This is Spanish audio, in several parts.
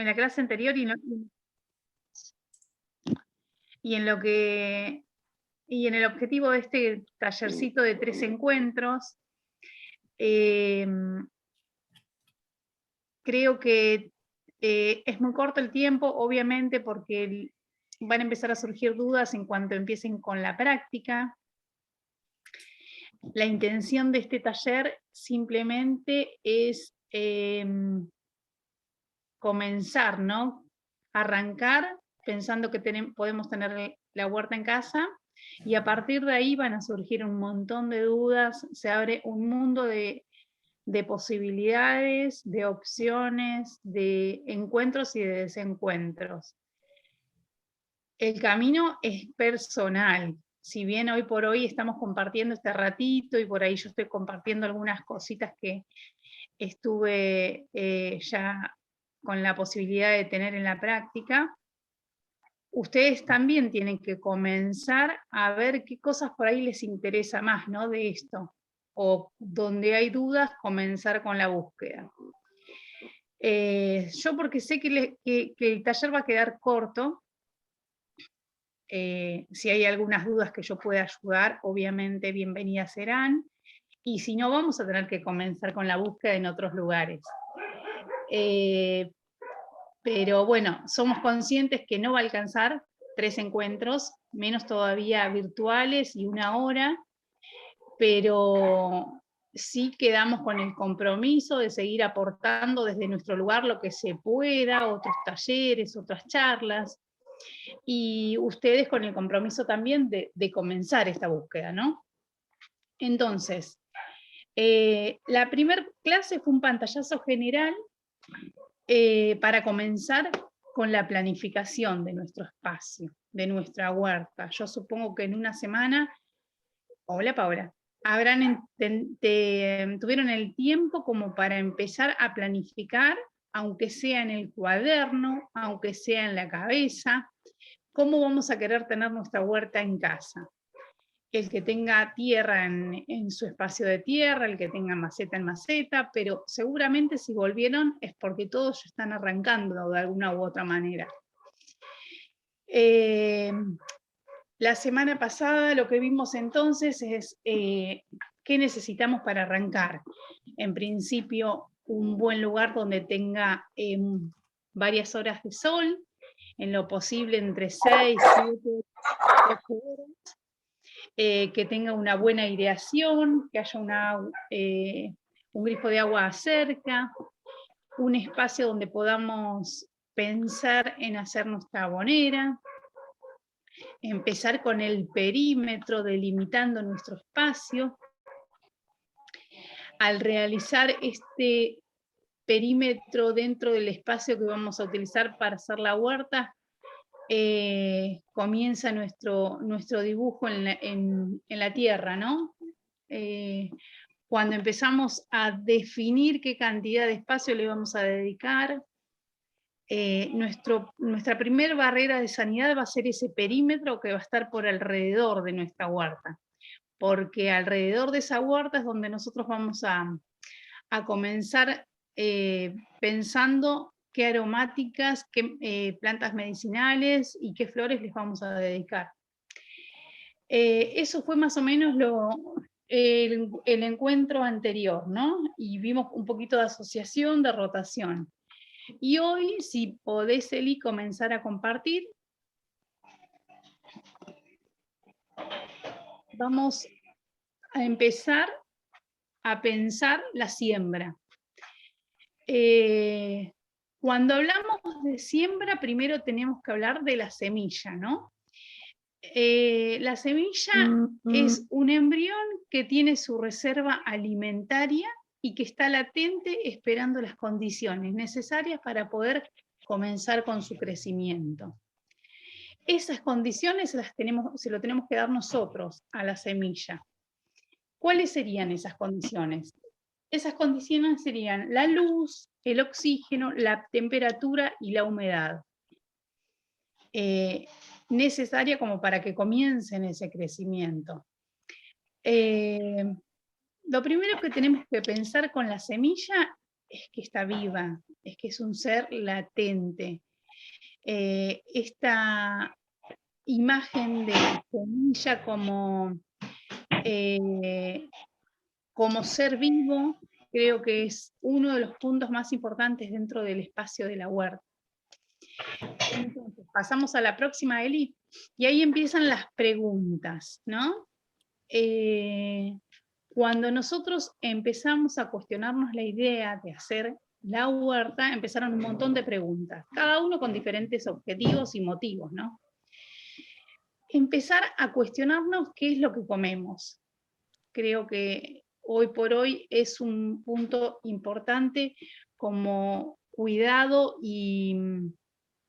en la clase anterior y en el objetivo de este tallercito de 3 encuentros, creo que es muy corto el tiempo, obviamente, porque van a empezar a surgir dudas en cuanto empiecen con la práctica. La intención de este taller simplemente es comenzar, ¿no? Arrancar pensando que podemos tener la huerta en casa, y a partir de ahí van a surgir un montón de dudas, se abre un mundo de posibilidades, de opciones, de encuentros y de desencuentros. El camino es personal. Si bien hoy por hoy estamos compartiendo este ratito y por ahí yo estoy compartiendo algunas cositas que estuve ya con la posibilidad de tener en la práctica, ustedes también tienen que comenzar a ver qué cosas por ahí les interesa más, ¿no? De esto. O donde hay dudas, comenzar con la búsqueda. Yo porque sé que el taller va a quedar corto, si hay algunas dudas que yo pueda ayudar, obviamente bienvenidas serán, y si no, vamos a tener que comenzar con la búsqueda en otros lugares. Pero bueno, somos conscientes que no va a alcanzar 3 encuentros, menos todavía virtuales y 1 hora, pero sí quedamos con el compromiso de seguir aportando desde nuestro lugar lo que se pueda, otros talleres, otras charlas, y ustedes con el compromiso también de comenzar esta búsqueda, ¿no? Entonces, la primera clase fue un pantallazo general para comenzar con la planificación de nuestro espacio, de nuestra huerta. Yo supongo que en una semana, hola Paula, tuvieron el tiempo como para empezar a planificar, aunque sea en el cuaderno, aunque sea en la cabeza, cómo vamos a querer tener nuestra huerta en casa. El que tenga tierra en su espacio de tierra, el que tenga maceta en maceta, pero seguramente si volvieron es porque todos ya están arrancando de alguna u otra manera. La semana pasada lo que vimos entonces es qué necesitamos para arrancar. En principio, un buen lugar donde tenga varias horas de sol, en lo posible entre 6, 7, 8 horas. Que tenga una buena aireación, que haya un grifo de agua cerca, un espacio donde podamos pensar en hacer nuestra abonera, empezar con el perímetro delimitando nuestro espacio. Al realizar este perímetro dentro del espacio que vamos a utilizar para hacer la huerta, comienza nuestro dibujo en la tierra, ¿no? Cuando empezamos a definir qué cantidad de espacio le vamos a dedicar, nuestra primera barrera de sanidad va a ser ese perímetro que va a estar por alrededor de nuestra huerta, porque alrededor de esa huerta es donde nosotros vamos a comenzar pensando qué aromáticas, qué plantas medicinales y qué flores les vamos a dedicar. Eso fue más o menos el encuentro anterior, ¿no? Y vimos un poquito de asociación, de rotación. Y hoy, si podés, Eli, comenzar a compartir, vamos a empezar a pensar la siembra. Cuando hablamos de siembra, primero tenemos que hablar de la semilla, ¿no? La semilla es un embrión que tiene su reserva alimentaria y que está latente esperando las condiciones necesarias para poder comenzar con su crecimiento. Esas condiciones se lo tenemos que dar nosotros a la semilla. ¿Cuáles serían esas condiciones? Esas condiciones serían la luz, el oxígeno, la temperatura y la humedad. Necesaria como para que comiencen ese crecimiento. Lo primero que tenemos que pensar con la semilla es que está viva, es que es un ser latente. Esta imagen de la semilla como ser vivo, creo que es uno de los puntos más importantes dentro del espacio de la huerta. Entonces, pasamos a la próxima, Eli, y ahí empiezan las preguntas, ¿no? Cuando nosotros empezamos a cuestionarnos la idea de hacer la huerta, empezaron un montón de preguntas, cada uno con diferentes objetivos y motivos, ¿no? Empezar a cuestionarnos qué es lo que comemos. Creo que hoy por hoy es un punto importante como cuidado y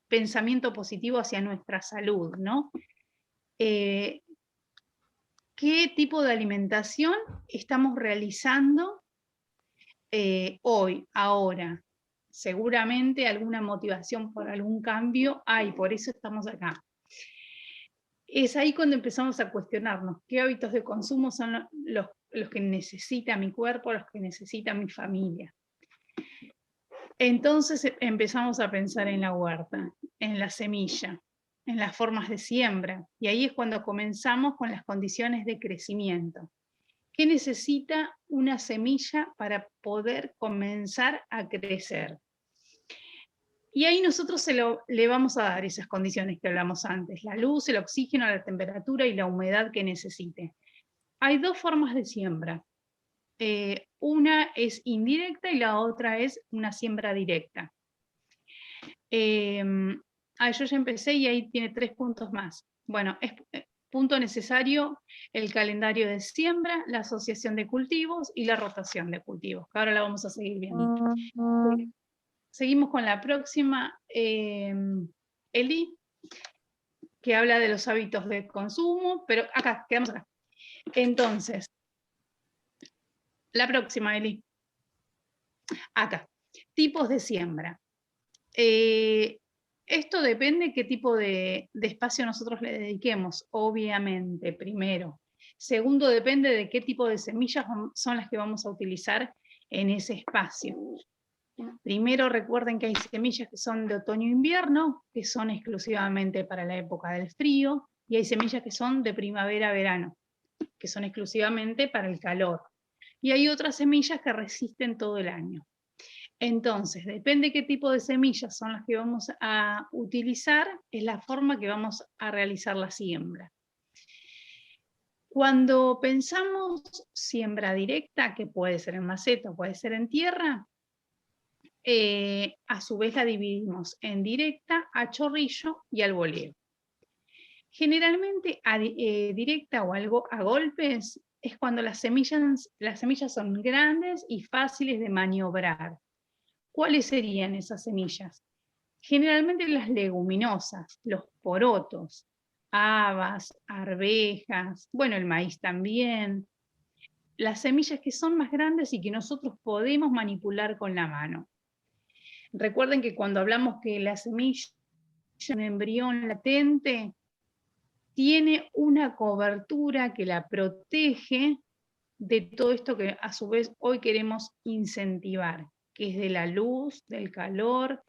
pensamiento positivo hacia nuestra salud, ¿no? ¿Qué tipo de alimentación estamos realizando hoy, ahora? Seguramente alguna motivación por algún cambio hay, por eso estamos acá. Es ahí cuando empezamos a cuestionarnos qué hábitos de consumo son los que necesita mi cuerpo, los que necesita mi familia. Entonces empezamos a pensar en la huerta, en la semilla, en las formas de siembra, y ahí es cuando comenzamos con las condiciones de crecimiento. ¿Qué necesita una semilla para poder comenzar a crecer? Y ahí nosotros le vamos a dar esas condiciones que hablamos antes, la luz, el oxígeno, la temperatura y la humedad que necesite. Hay dos formas de siembra. Una es indirecta y la otra es una siembra directa. Yo ya empecé y ahí tiene 3 puntos más. Bueno, es punto necesario el calendario de siembra, la asociación de cultivos y la rotación de cultivos, que ahora la vamos a seguir viendo. Seguimos con la próxima, Eli, que habla de los hábitos de consumo, pero acá, quedamos acá. Entonces, la próxima, Eli. Acá, tipos de siembra. Esto depende qué tipo de espacio nosotros le dediquemos, obviamente, primero. Segundo, depende de qué tipo de semillas son las que vamos a utilizar en ese espacio. Primero recuerden que hay semillas que son de otoño-invierno, que son exclusivamente para la época del frío, y hay semillas que son de primavera-verano, que son exclusivamente para el calor. Y hay otras semillas que resisten todo el año. Entonces, depende qué tipo de semillas son las que vamos a utilizar, es la forma que vamos a realizar la siembra. Cuando pensamos siembra directa, que puede ser en maceta o puede ser en tierra, a su vez la dividimos en directa, a chorrillo y al boleo. Generalmente directa o algo a golpes es cuando las semillas son grandes y fáciles de maniobrar. ¿Cuáles serían esas semillas? Generalmente las leguminosas, los porotos, habas, arvejas, bueno, el maíz también. Las semillas que son más grandes y que nosotros podemos manipular con la mano. Recuerden que cuando hablamos que la semilla es un embrión latente, tiene una cobertura que la protege de todo esto que a su vez hoy queremos incentivar, que es de la luz, del calor,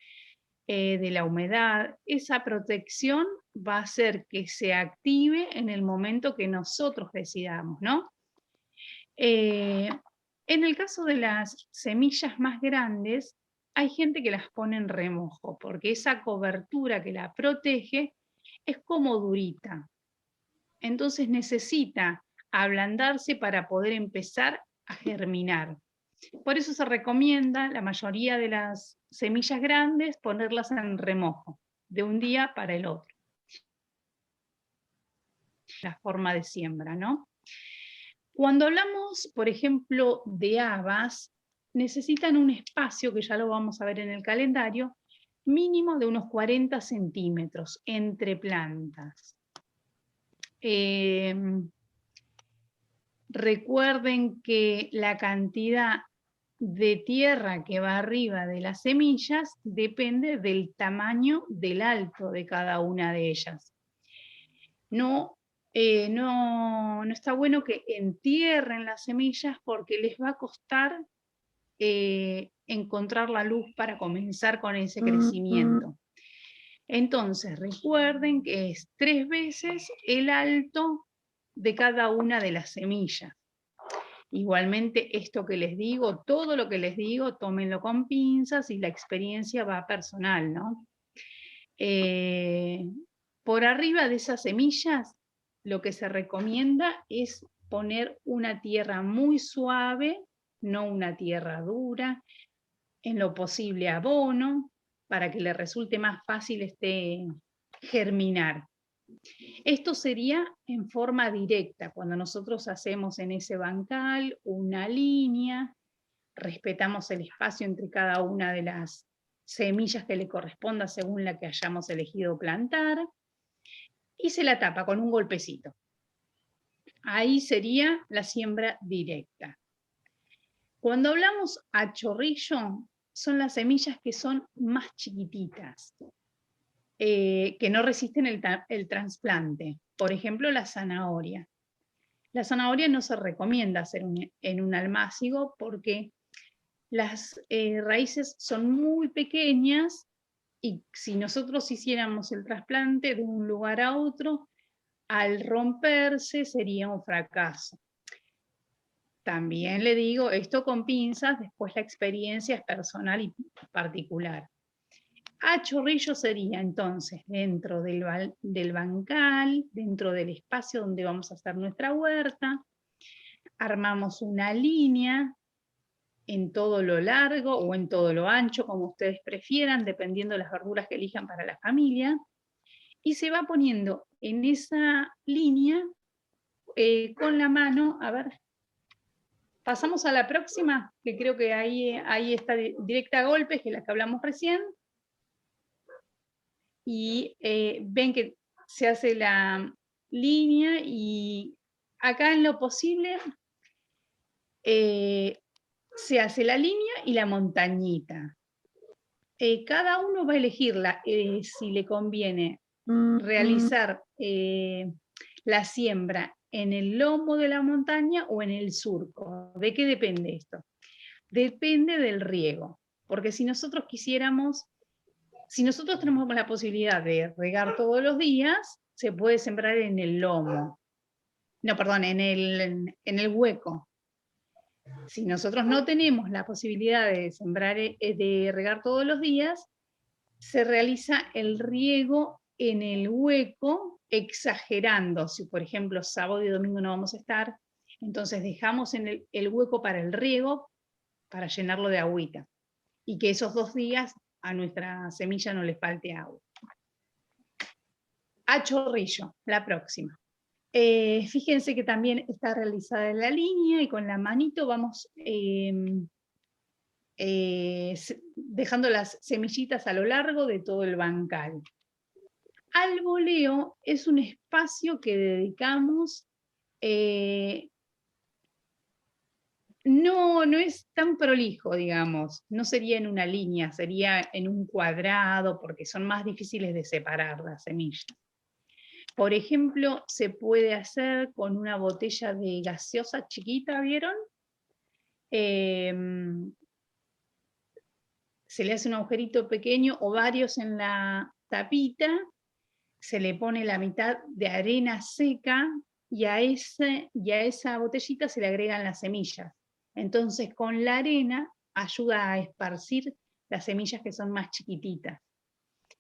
de la humedad. Esa protección va a hacer que se active en el momento que nosotros decidamos, ¿no? En el caso de las semillas más grandes, hay gente que las pone en remojo, porque esa cobertura que la protege es como durita. Entonces necesita ablandarse para poder empezar a germinar. Por eso se recomienda, la mayoría de las semillas grandes, ponerlas en remojo, de un día para el otro. La forma de siembra, ¿no? Cuando hablamos, por ejemplo, de habas, necesitan un espacio, que ya lo vamos a ver en el calendario, mínimo de unos 40 centímetros entre plantas. Recuerden que la cantidad de tierra que va arriba de las semillas depende del tamaño del alto de cada una de ellas. No está bueno que entierren las semillas porque les va a costar encontrar la luz para comenzar con ese crecimiento. Entonces, recuerden que es 3 veces el alto de cada una de las semillas. Igualmente, esto que les digo, todo lo que les digo, tómenlo con pinzas y la experiencia va personal, ¿no? Por arriba de esas semillas, lo que se recomienda es poner una tierra muy suave, no una tierra dura, en lo posible abono, para que le resulte más fácil germinar. Esto sería en forma directa, cuando nosotros hacemos en ese bancal una línea, respetamos el espacio entre cada una de las semillas que le corresponda según la que hayamos elegido plantar, y se la tapa con un golpecito. Ahí sería la siembra directa. Cuando hablamos a chorrillo, son las semillas que son más chiquititas, que no resisten el trasplante. Por ejemplo, la zanahoria. La zanahoria no se recomienda hacer en un almácigo porque las raíces son muy pequeñas y si nosotros hiciéramos el trasplante de un lugar a otro, al romperse sería un fracaso. También le digo, esto con pinzas, después la experiencia es personal y particular. A chorrillo sería entonces dentro del bancal, dentro del espacio donde vamos a hacer nuestra huerta, armamos una línea en todo lo largo o en todo lo ancho, como ustedes prefieran, dependiendo de las verduras que elijan para la familia, y se va poniendo en esa línea con la mano, a ver, pasamos a la próxima, que creo que ahí está directa a golpes, que es la que hablamos recién, y ven que se hace la línea y acá en lo posible se hace la línea y la montañita. Cada uno va a elegir si le conviene realizar la siembra en el lomo de la montaña o en el surco. ¿De qué depende esto? Depende del riego, porque si nosotros tenemos la posibilidad de regar todos los días, se puede sembrar en el lomo. No, perdón, en el hueco. Si nosotros no tenemos la posibilidad de sembrar, de regar todos los días, se realiza el riego en el hueco, exagerando. Si, por ejemplo, sábado y domingo no vamos a estar, entonces dejamos en el hueco para el riego, para llenarlo de agüita. Y que esos 2 días a nuestra semilla no le falte agua. A chorrillo, la próxima. Fíjense que también está realizada en la línea y con la manito vamos dejando las semillitas a lo largo de todo el bancal. Al boleo es un espacio que dedicamos, no es tan prolijo, digamos, no sería en una línea, sería en un cuadrado, porque son más difíciles de separar las semillas. Por ejemplo, se puede hacer con una botella de gaseosa chiquita, ¿vieron? Se le hace un agujerito pequeño o varios en la tapita, se le pone la mitad de arena seca y a esa botellita se le agregan las semillas. Entonces con la arena ayuda a esparcir las semillas que son más chiquititas,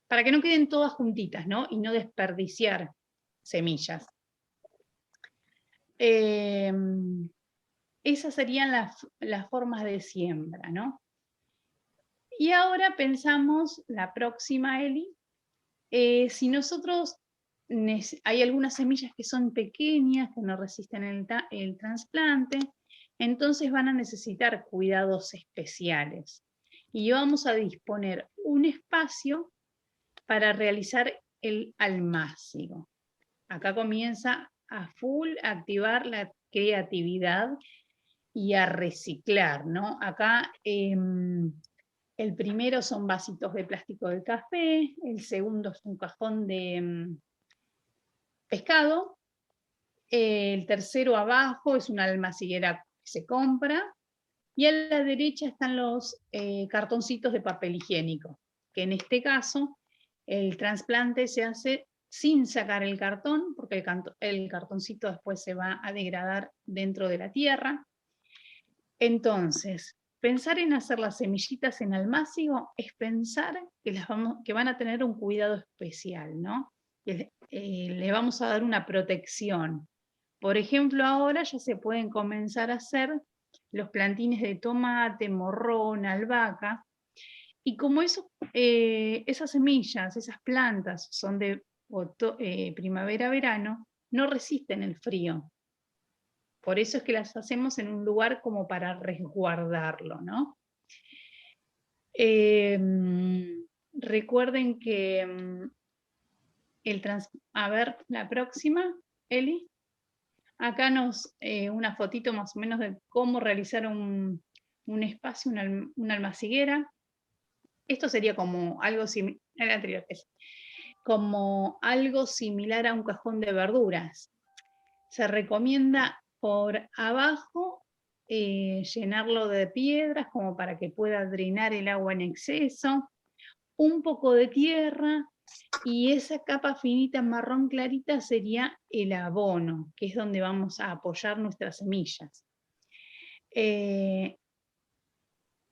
para que no queden todas juntitas, ¿no? Y no desperdiciar semillas. Esas serían las formas de siembra, ¿no? Y ahora pensamos, la próxima, Eli, si nosotros, hay algunas semillas que son pequeñas, que no resisten el trasplante, entonces van a necesitar cuidados especiales. Y vamos a disponer un espacio para realizar el almácigo. Acá comienza a full activar la creatividad y a reciclar, ¿no? Acá el primero son vasitos de plástico de café, el segundo es un cajón de pescado, el tercero abajo es una almaciguera que se compra, y a la derecha están los cartoncitos de papel higiénico, que en este caso el trasplante se hace sin sacar el cartón, porque el cartoncito después se va a degradar dentro de la tierra. Entonces, pensar en hacer las semillitas en almácigo es pensar que van a tener un cuidado especial, ¿no? Le vamos a dar una protección. Por ejemplo, ahora ya se pueden comenzar a hacer los plantines de tomate, morrón, albahaca, y como esas semillas, esas plantas son de primavera-verano, no resisten el frío. Por eso es que las hacemos en un lugar como para resguardarlo, ¿no? Recuerden que a ver, la próxima, Eli. Acá una fotito más o menos de cómo realizar un espacio, una almaciguera. Esto sería como algo similar, el anterior, como algo similar a un cajón de verduras. Se recomienda por abajo llenarlo de piedras como para que pueda drenar el agua en exceso, un poco de tierra, y esa capa finita marrón clarita sería el abono, que es donde vamos a apoyar nuestras semillas.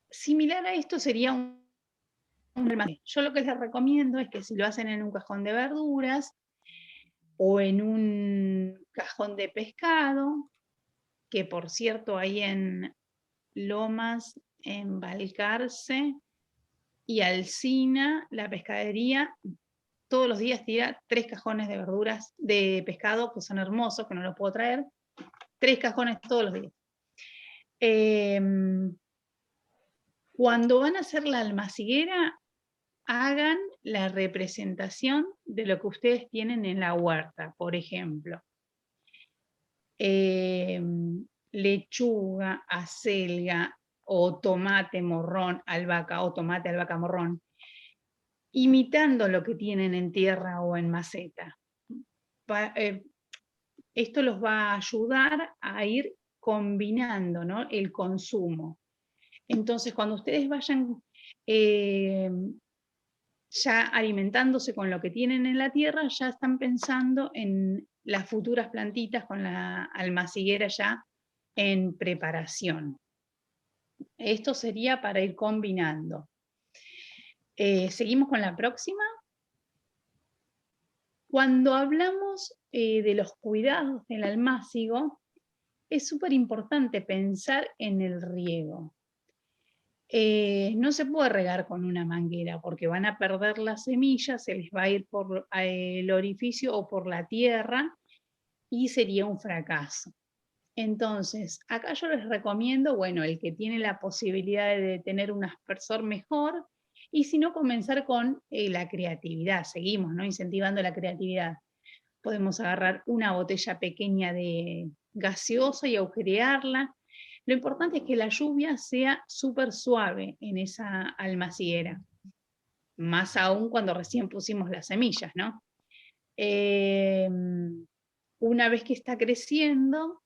Similar a esto sería un almacén. Yo lo que les recomiendo es que si lo hacen en un cajón de verduras o en un cajón de pescado, que por cierto ahí en Lomas, en Balcarce y Alsina, la pescadería todos los días tira 3 cajones de verduras, de pescado, que son hermosos, que no los puedo traer, 3 cajones todos los días. Cuando van a hacer la almaciguera, hagan la representación de lo que ustedes tienen en la huerta, por ejemplo. Lechuga, acelga o tomate, morrón, albahaca, o tomate, albahaca, morrón, imitando lo que tienen en tierra o en maceta. Esto los va a ayudar a ir combinando, ¿no?, el consumo. Entonces, cuando ustedes vayan ya alimentándose con lo que tienen en la tierra, ya están pensando en las futuras plantitas con la almaciguera ya en preparación. Esto sería para ir combinando. Seguimos con la próxima. Cuando hablamos de los cuidados del almácigo, es súper importante pensar en el riego. No se puede regar con una manguera porque van a perder las semillas, se les va a ir por el orificio o por la tierra y sería un fracaso. Entonces, acá yo les recomiendo, bueno, el que tiene la posibilidad de tener un aspersor mejor, y si no, comenzar con la creatividad. Seguimos, ¿no?, incentivando la creatividad. Podemos agarrar una botella pequeña de gaseosa y agujerearla. Lo importante es que la lluvia sea súper suave en esa almaciguera, más aún cuando recién pusimos las semillas, ¿no? Una vez que está creciendo,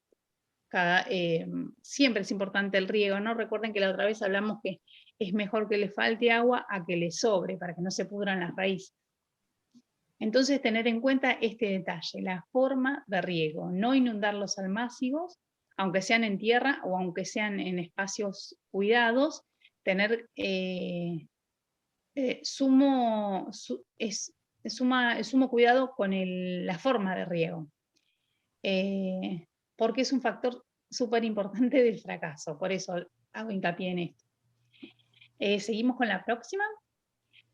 siempre es importante el riego, ¿no? Recuerden que la otra vez hablamos que es mejor que le falte agua a que le sobre, para que no se pudran las raíces. Entonces, tener en cuenta este detalle, la forma de riego, no inundar los almácigos, aunque sean en tierra o aunque sean en espacios cuidados, tener sumo cuidado con la forma de riego, porque es un factor súper importante del fracaso, por eso hago hincapié en esto. Seguimos con la próxima.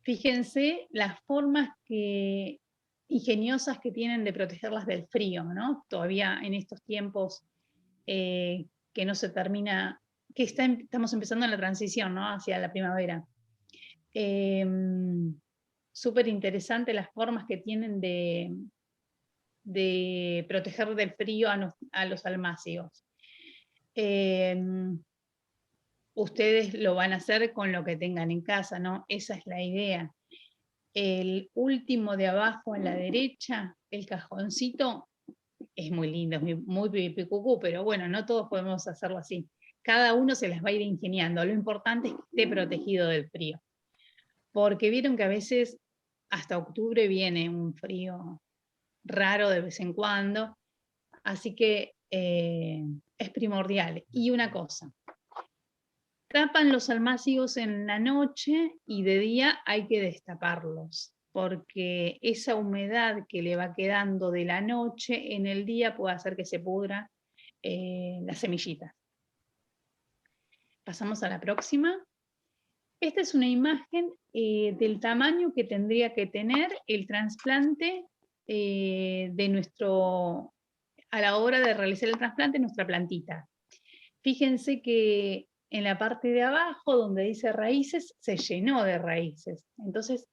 Fíjense las formas ingeniosas que tienen de protegerlas del frío, ¿no? Todavía en estos tiempos que no se termina, que estamos empezando en la transición, ¿no?, hacia la primavera. Súper interesante las formas que tienen de proteger del frío a los almácigos. Ustedes lo van a hacer con lo que tengan en casa, ¿no? Esa es la idea. El último de abajo a la derecha, el cajoncito, es muy lindo, es muy pipicucú, pero bueno, no todos podemos hacerlo así. cada uno se las va a ir ingeniando. Lo importante es que esté protegido del frío. Porque vieron que a veces hasta octubre viene un frío raro de vez en cuando. Así que es primordial. Y una cosa, tapan los almácigos en la noche y de día hay que destaparlos, porque esa humedad que le va quedando de la noche en el día puede hacer que se pudra las semillitas. Pasamos a la próxima. Esta es una imagen del tamaño que tendría que tener el trasplante de nuestro, a la hora de realizar el trasplante, nuestra plantita. Fíjense que en la parte de abajo, donde dice raíces, se llenó de raíces. Entonces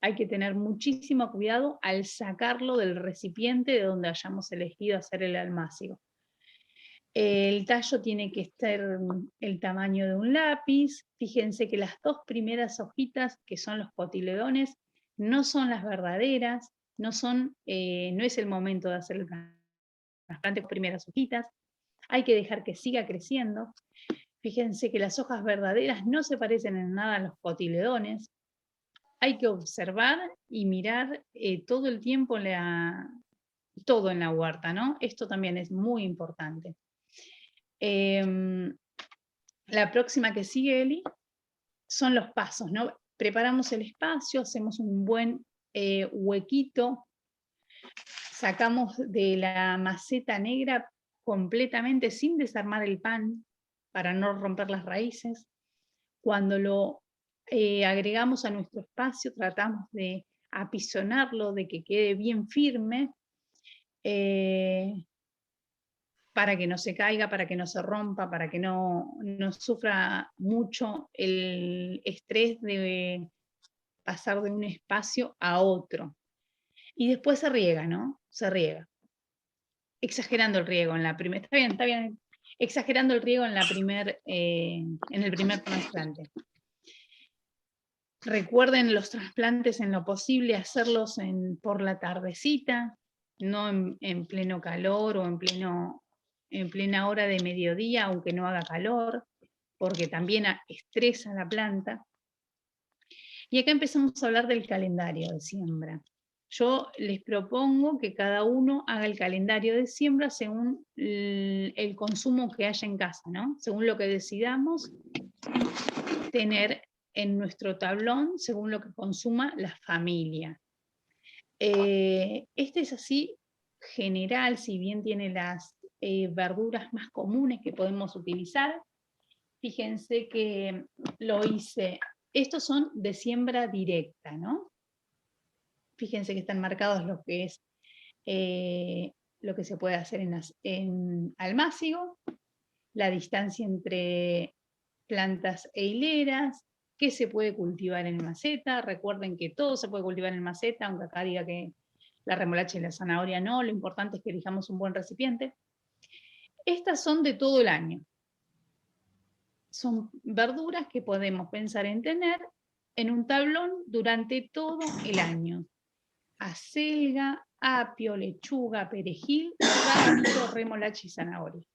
hay que tener muchísimo cuidado al sacarlo del recipiente de donde hayamos elegido hacer el almácigo. El tallo tiene que estar el tamaño de un lápiz. Fíjense que las dos primeras hojitas, que son los cotiledones, no son las verdaderas, no es el momento de hacer el trasplante con primeras hojitas. Hay que dejar que siga creciendo. Fíjense que las hojas verdaderas no se parecen en nada a los cotiledones. Hay que observar y mirar todo el tiempo todo en la huerta, ¿no? Esto también es muy importante. La próxima que sigue, Eli, son los pasos, ¿no? Preparamos el espacio, hacemos un buen huequito, sacamos de la maceta negra completamente sin desarmar el pan para no romper las raíces. Cuando lo agregamos a nuestro espacio, tratamos de apisonarlo, de que quede bien firme, para que no se caiga, para que no se rompa, para que no sufra mucho el estrés de pasar de un espacio a otro. Y después se riega, ¿no? Se riega. Exagerando el riego en la primera, está bien, exagerando el riego en el primer trasplante. Recuerden los trasplantes en lo posible hacerlos por la tardecita, no en pleno calor o en plena hora de mediodía, aunque no haga calor, porque también estresa la planta. Y acá empezamos a hablar del calendario de siembra. Yo les propongo que cada uno haga el calendario de siembra según el consumo que haya en casa, ¿no? Según lo que decidamos tener en nuestro tablón, según lo que consuma la familia. Este es así general, si bien tiene las verduras más comunes que podemos utilizar. Fíjense que lo hice, estos son de siembra directa, ¿no? Fíjense que están marcados lo que es lo que se puede hacer en almácigo, la distancia entre plantas e hileras, qué se puede cultivar en maceta. Recuerden que todo se puede cultivar en maceta, aunque acá diga que la remolacha y la zanahoria no, lo importante es que elijamos un buen recipiente. Estas son de todo el año. Son verduras que podemos pensar en tener en un tablón durante todo el año. Acelga, apio, lechuga, perejil, rábano, remolacha y zanahoria.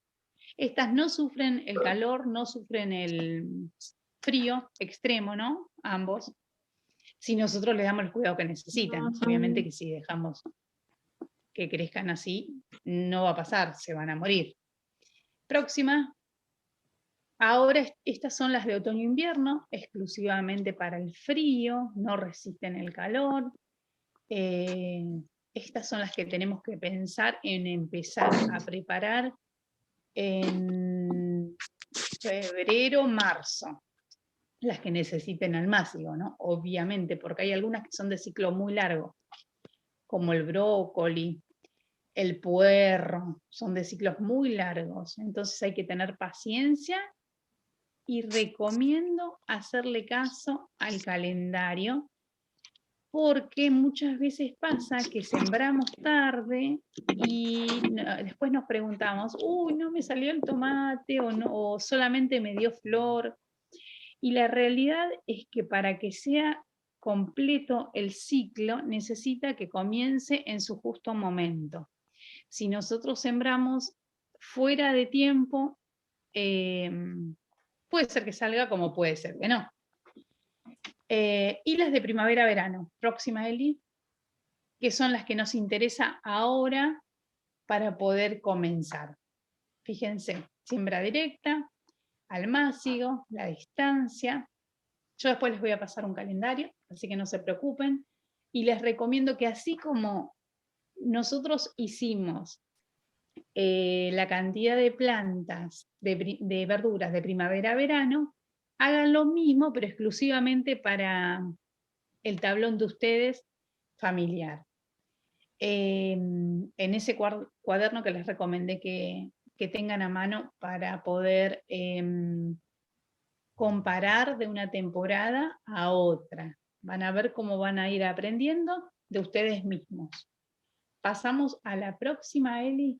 Estas no sufren el calor, no sufren el frío extremo, ¿no? Ambos. Si nosotros les damos el cuidado que necesitan. Obviamente que si dejamos que crezcan así, no va a pasar, se van a morir. Próxima. Ahora estas son las de otoño-invierno, exclusivamente para el frío, no resisten el calor. Estas son las que tenemos que pensar en empezar a preparar en febrero, marzo. Las que necesiten almácigo, ¿no? Obviamente, porque hay algunas que son de ciclo muy largo, como el brócoli, el puerro, son de ciclos muy largos. Entonces hay que tener paciencia y recomiendo hacerle caso al calendario, porque muchas veces pasa que sembramos tarde y después nos preguntamos, uy, no me salió el tomate o solamente me dio flor. Y la realidad es que para que sea completo el ciclo necesita que comience en su justo momento. Si nosotros sembramos fuera de tiempo, puede ser que salga como puede ser que no. Y las de primavera-verano, próxima Eli, que son las que nos interesa ahora para poder comenzar. Fíjense, siembra directa, almácigo, la distancia. Yo después les voy a pasar un calendario, así que no se preocupen. Y les recomiendo que así como nosotros hicimos la cantidad de plantas de verduras de primavera a verano, hagan lo mismo, pero exclusivamente para el tablón de ustedes familiar. En ese cuaderno que les recomendé que tengan a mano para poder comparar de una temporada a otra. Van a ver cómo van a ir aprendiendo de ustedes mismos. Pasamos a la próxima, Eli.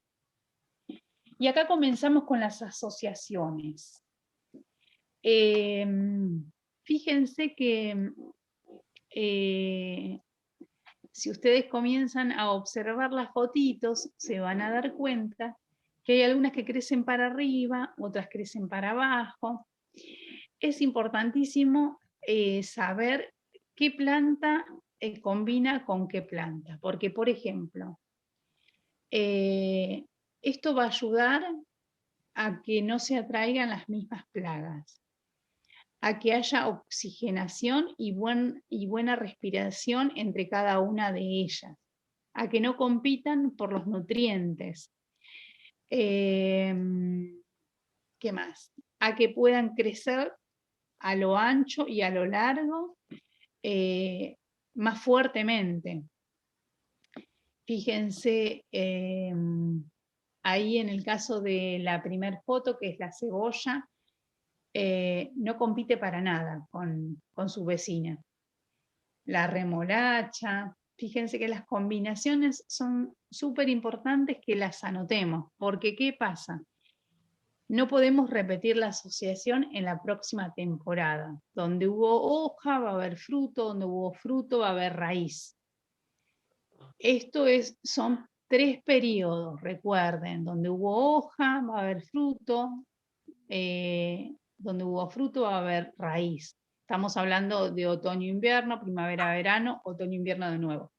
Y acá comenzamos con las asociaciones. Fíjense que si ustedes comienzan a observar las fotitos, se van a dar cuenta que hay algunas que crecen para arriba, otras crecen para abajo. Es importantísimo saber qué planta combina con qué planta, porque por ejemplo, esto va a ayudar a que no se atraigan las mismas plagas, a que haya oxigenación y buena respiración entre cada una de ellas, a que no compitan por los nutrientes. ¿Qué más? A que puedan crecer a lo ancho y a lo largo más fuertemente. Fíjense ahí en el caso de la primer foto, que es la cebolla, no compite para nada con su vecina. La remolacha, fíjense que las combinaciones son súper importantes que las anotemos, porque ¿qué pasa? No podemos repetir la asociación en la próxima temporada. Donde hubo hoja va a haber fruto, donde hubo fruto va a haber raíz. Esto son 3 periodos, recuerden, donde hubo hoja va a haber fruto, donde hubo fruto va a haber raíz. Estamos hablando de otoño-invierno, primavera-verano, otoño-invierno de nuevo.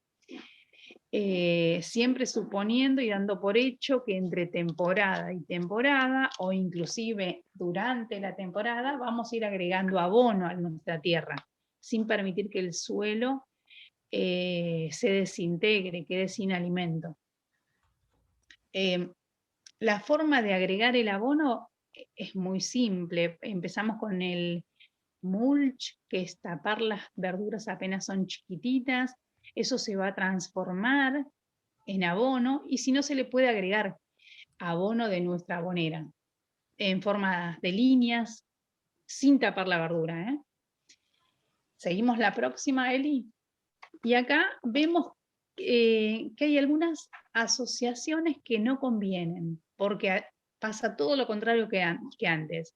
Siempre suponiendo y dando por hecho que entre temporada y temporada, o inclusive durante la temporada, vamos a ir agregando abono a nuestra tierra, sin permitir que el suelo se desintegre, quede sin alimento. La forma de agregar el abono es muy simple. Empezamos con el mulch, que es tapar las verduras apenas son chiquititas. Eso se va a transformar en abono, y si no, se le puede agregar abono de nuestra abonera en forma de líneas, sin tapar la verdura. Seguimos la próxima, Eli. Y acá vemos que hay algunas asociaciones que no convienen, porque pasa todo lo contrario que antes.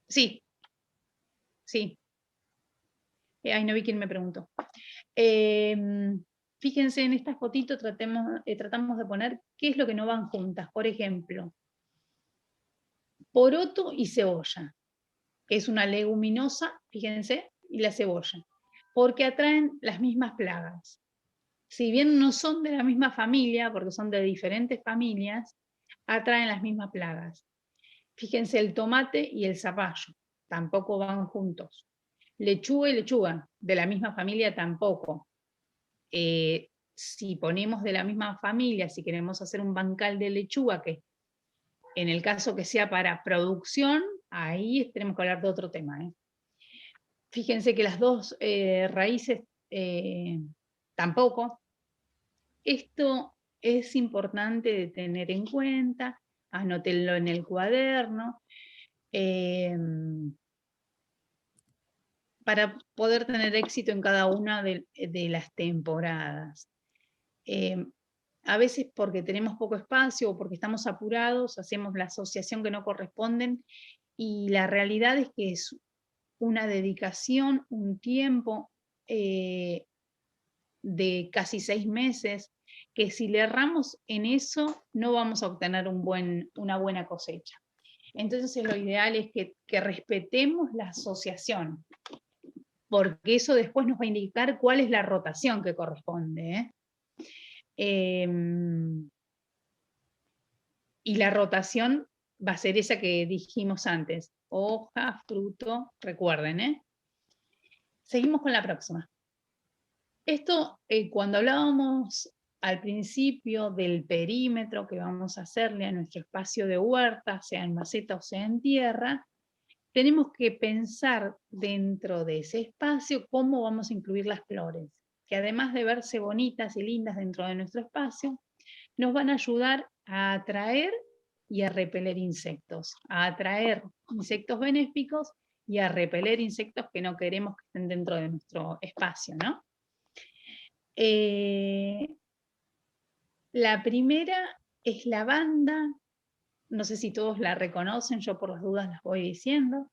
Sí, sí. Ahí no vi quién me preguntó. Fíjense en esta fotito, tratamos de poner qué es lo que no van juntas. Por ejemplo, poroto y cebolla, que es una leguminosa, fíjense, y la cebolla, porque atraen las mismas plagas. Si bien no son de la misma familia, porque son de diferentes familias, atraen las mismas plagas. Fíjense el tomate y el zapallo, tampoco van juntos. Lechuga y lechuga, de la misma familia tampoco. Si ponemos de la misma familia, si queremos hacer un bancal de lechuga, que en el caso que sea para producción, ahí tenemos que hablar de otro tema. Fíjense que las dos raíces tampoco. Esto es importante de tener en cuenta, anótenlo en el cuaderno, para poder tener éxito en cada una de las temporadas. A veces porque tenemos poco espacio o porque estamos apurados, hacemos la asociación que no corresponden, y la realidad es que es una dedicación, un tiempo de casi 6 meses que si le erramos en eso, no vamos a obtener una buena cosecha. Entonces lo ideal es que respetemos la asociación, porque eso después nos va a indicar cuál es la rotación que corresponde. Y la rotación va a ser esa que dijimos antes, hoja, fruto, recuerden. Seguimos con la próxima. Esto, cuando hablábamos al principio del perímetro que vamos a hacerle a nuestro espacio de huerta, sea en maceta o sea en tierra, tenemos que pensar dentro de ese espacio cómo vamos a incluir las flores, que además de verse bonitas y lindas dentro de nuestro espacio, nos van a ayudar a atraer y a repeler insectos, a atraer insectos benéficos y a repeler insectos que no queremos que estén dentro de nuestro espacio, ¿no? La primera es lavanda, no sé si todos la reconocen, yo por las dudas las voy diciendo.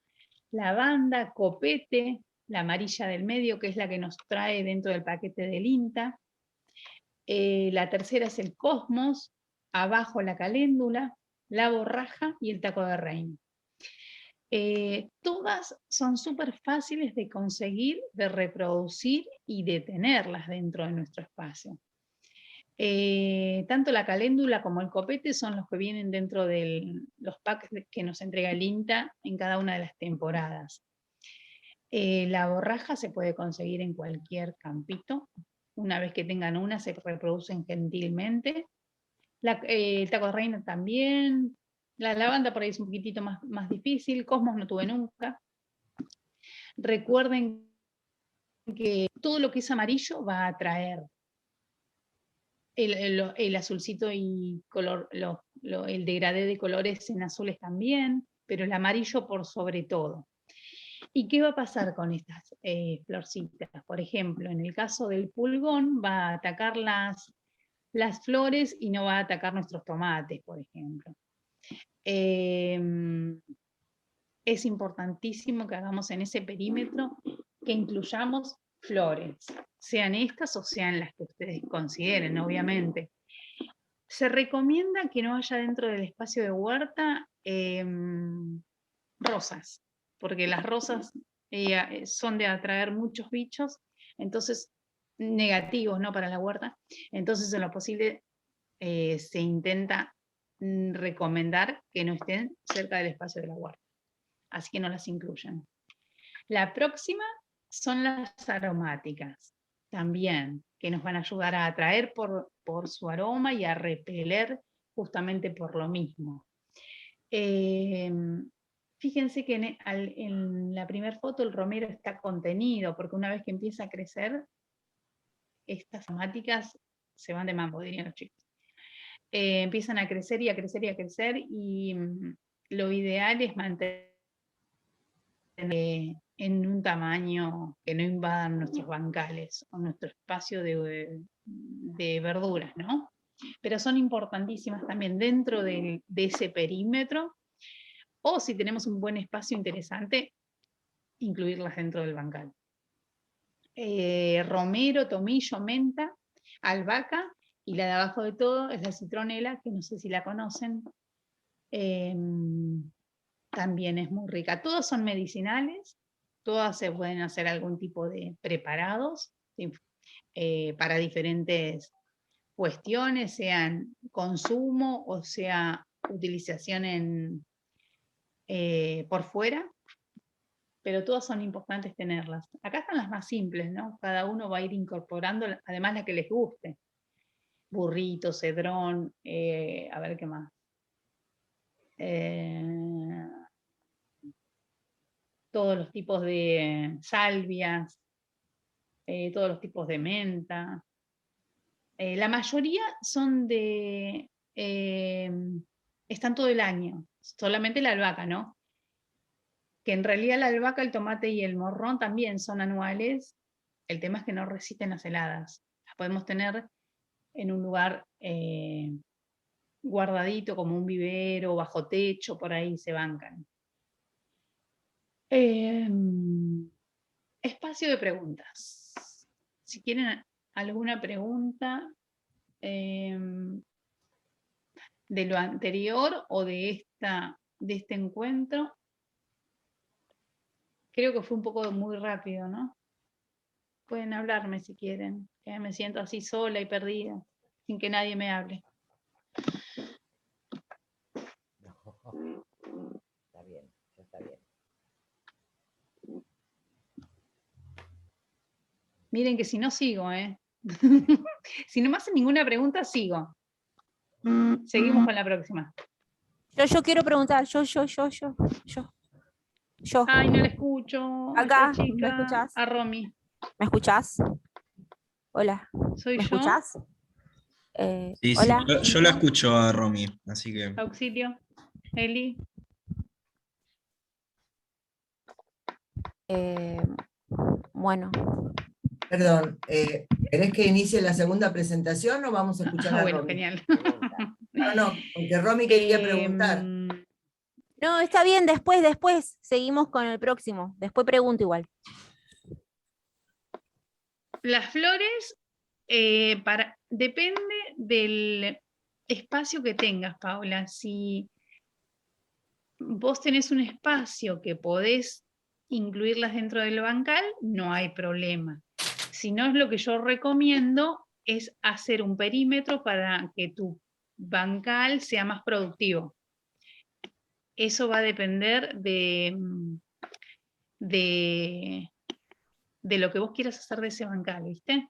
Lavanda, copete, la amarilla del medio, que es la que nos trae dentro del paquete del INTA. La tercera es el cosmos, abajo la caléndula, la borraja y el taco de reino. Todas son súper fáciles de conseguir, de reproducir y de tenerlas dentro de nuestro espacio. Tanto la caléndula como el copete son los que vienen dentro de los packs que nos entrega el INTA en cada una de las temporadas. La borraja se puede conseguir en cualquier campito. Una vez que tengan una, se reproducen gentilmente. El taco de reino también. La lavanda por ahí es un poquitito más difícil. Cosmos no tuve nunca. Recuerden que todo lo que es amarillo va a atraer. El azulcito y color, el degradé de colores en azules también, pero el amarillo por sobre todo. ¿Y qué va a pasar con estas florcitas? Por ejemplo, en el caso del pulgón va a atacar las flores y no va a atacar nuestros tomates, por ejemplo. Es importantísimo que hagamos en ese perímetro que incluyamos flores, sean estas o sean las que ustedes consideren, obviamente. Se recomienda que no haya dentro del espacio de huerta rosas, porque las rosas son de atraer muchos bichos, entonces negativos, ¿no? Para la huerta. Entonces, en lo posible, se intenta recomendar que no estén cerca del espacio de la huerta. Así que no las incluyan. La próxima son las aromáticas, también, que nos van a ayudar a atraer por su aroma y a repeler justamente por lo mismo. Fíjense que en la primera foto el romero está contenido, porque una vez que empieza a crecer, estas aromáticas se van de mambo, dirían los chicos. Empiezan a crecer y a crecer y a crecer, y lo ideal es mantener en un tamaño que no invadan nuestros bancales o nuestro espacio de verduras, ¿no? Pero son importantísimas también dentro de ese perímetro, o si tenemos un buen espacio interesante, incluirlas dentro del bancal. Romero, tomillo, menta, albahaca, y la de abajo de todo es la citronela, que no sé si la conocen. También es muy rica. Todas son medicinales, todas se pueden hacer algún tipo de preparados para diferentes cuestiones, sean consumo o sea utilización por fuera, pero todas son importantes tenerlas. Acá están las más simples, ¿no? Cada uno va a ir incorporando, además la que les guste. Burrito, cedrón, a ver qué más. Todos los tipos de salvias, todos los tipos de menta. La mayoría son están todo el año, solamente la albahaca, ¿no? Que en realidad la albahaca, el tomate y el morrón también son anuales. El tema es que no resisten las heladas. Las podemos tener en un lugar guardadito, como un vivero, bajo techo, por ahí se bancan. Espacio de preguntas. Si quieren alguna pregunta, de lo anterior o de este encuentro. Creo que fue un poco muy rápido, ¿no? Pueden hablarme si quieren, que me siento así sola y perdida, sin que nadie me hable. No, está bien, ya está bien. Miren que si no sigo, si no me hacen ninguna pregunta, sigo. Seguimos con la próxima. Yo quiero preguntar, yo. Ay, no la escucho. Acá, Esta chica. ¿me escuchás? A Romy. ¿Me escuchás? Hola. ¿Soy ¿Me yo? escuchás? Sí, Hola. yo la escucho a Romy, así que... Auxilio. Eli. Bueno. Perdón, ¿querés que inicie la segunda presentación o vamos a escuchar a Bueno, Romy? genial. No, porque Romy quería preguntar. No, está bien, después. Seguimos con el próximo. Después pregunto igual. Las flores, depende del espacio que tengas, Paula. Si vos tenés un espacio que podés incluirlas dentro del bancal, no hay problema. Si no, es lo que yo recomiendo es hacer un perímetro para que tu bancal sea más productivo. Eso va a depender de lo que vos quieras hacer de ese bancal, ¿viste?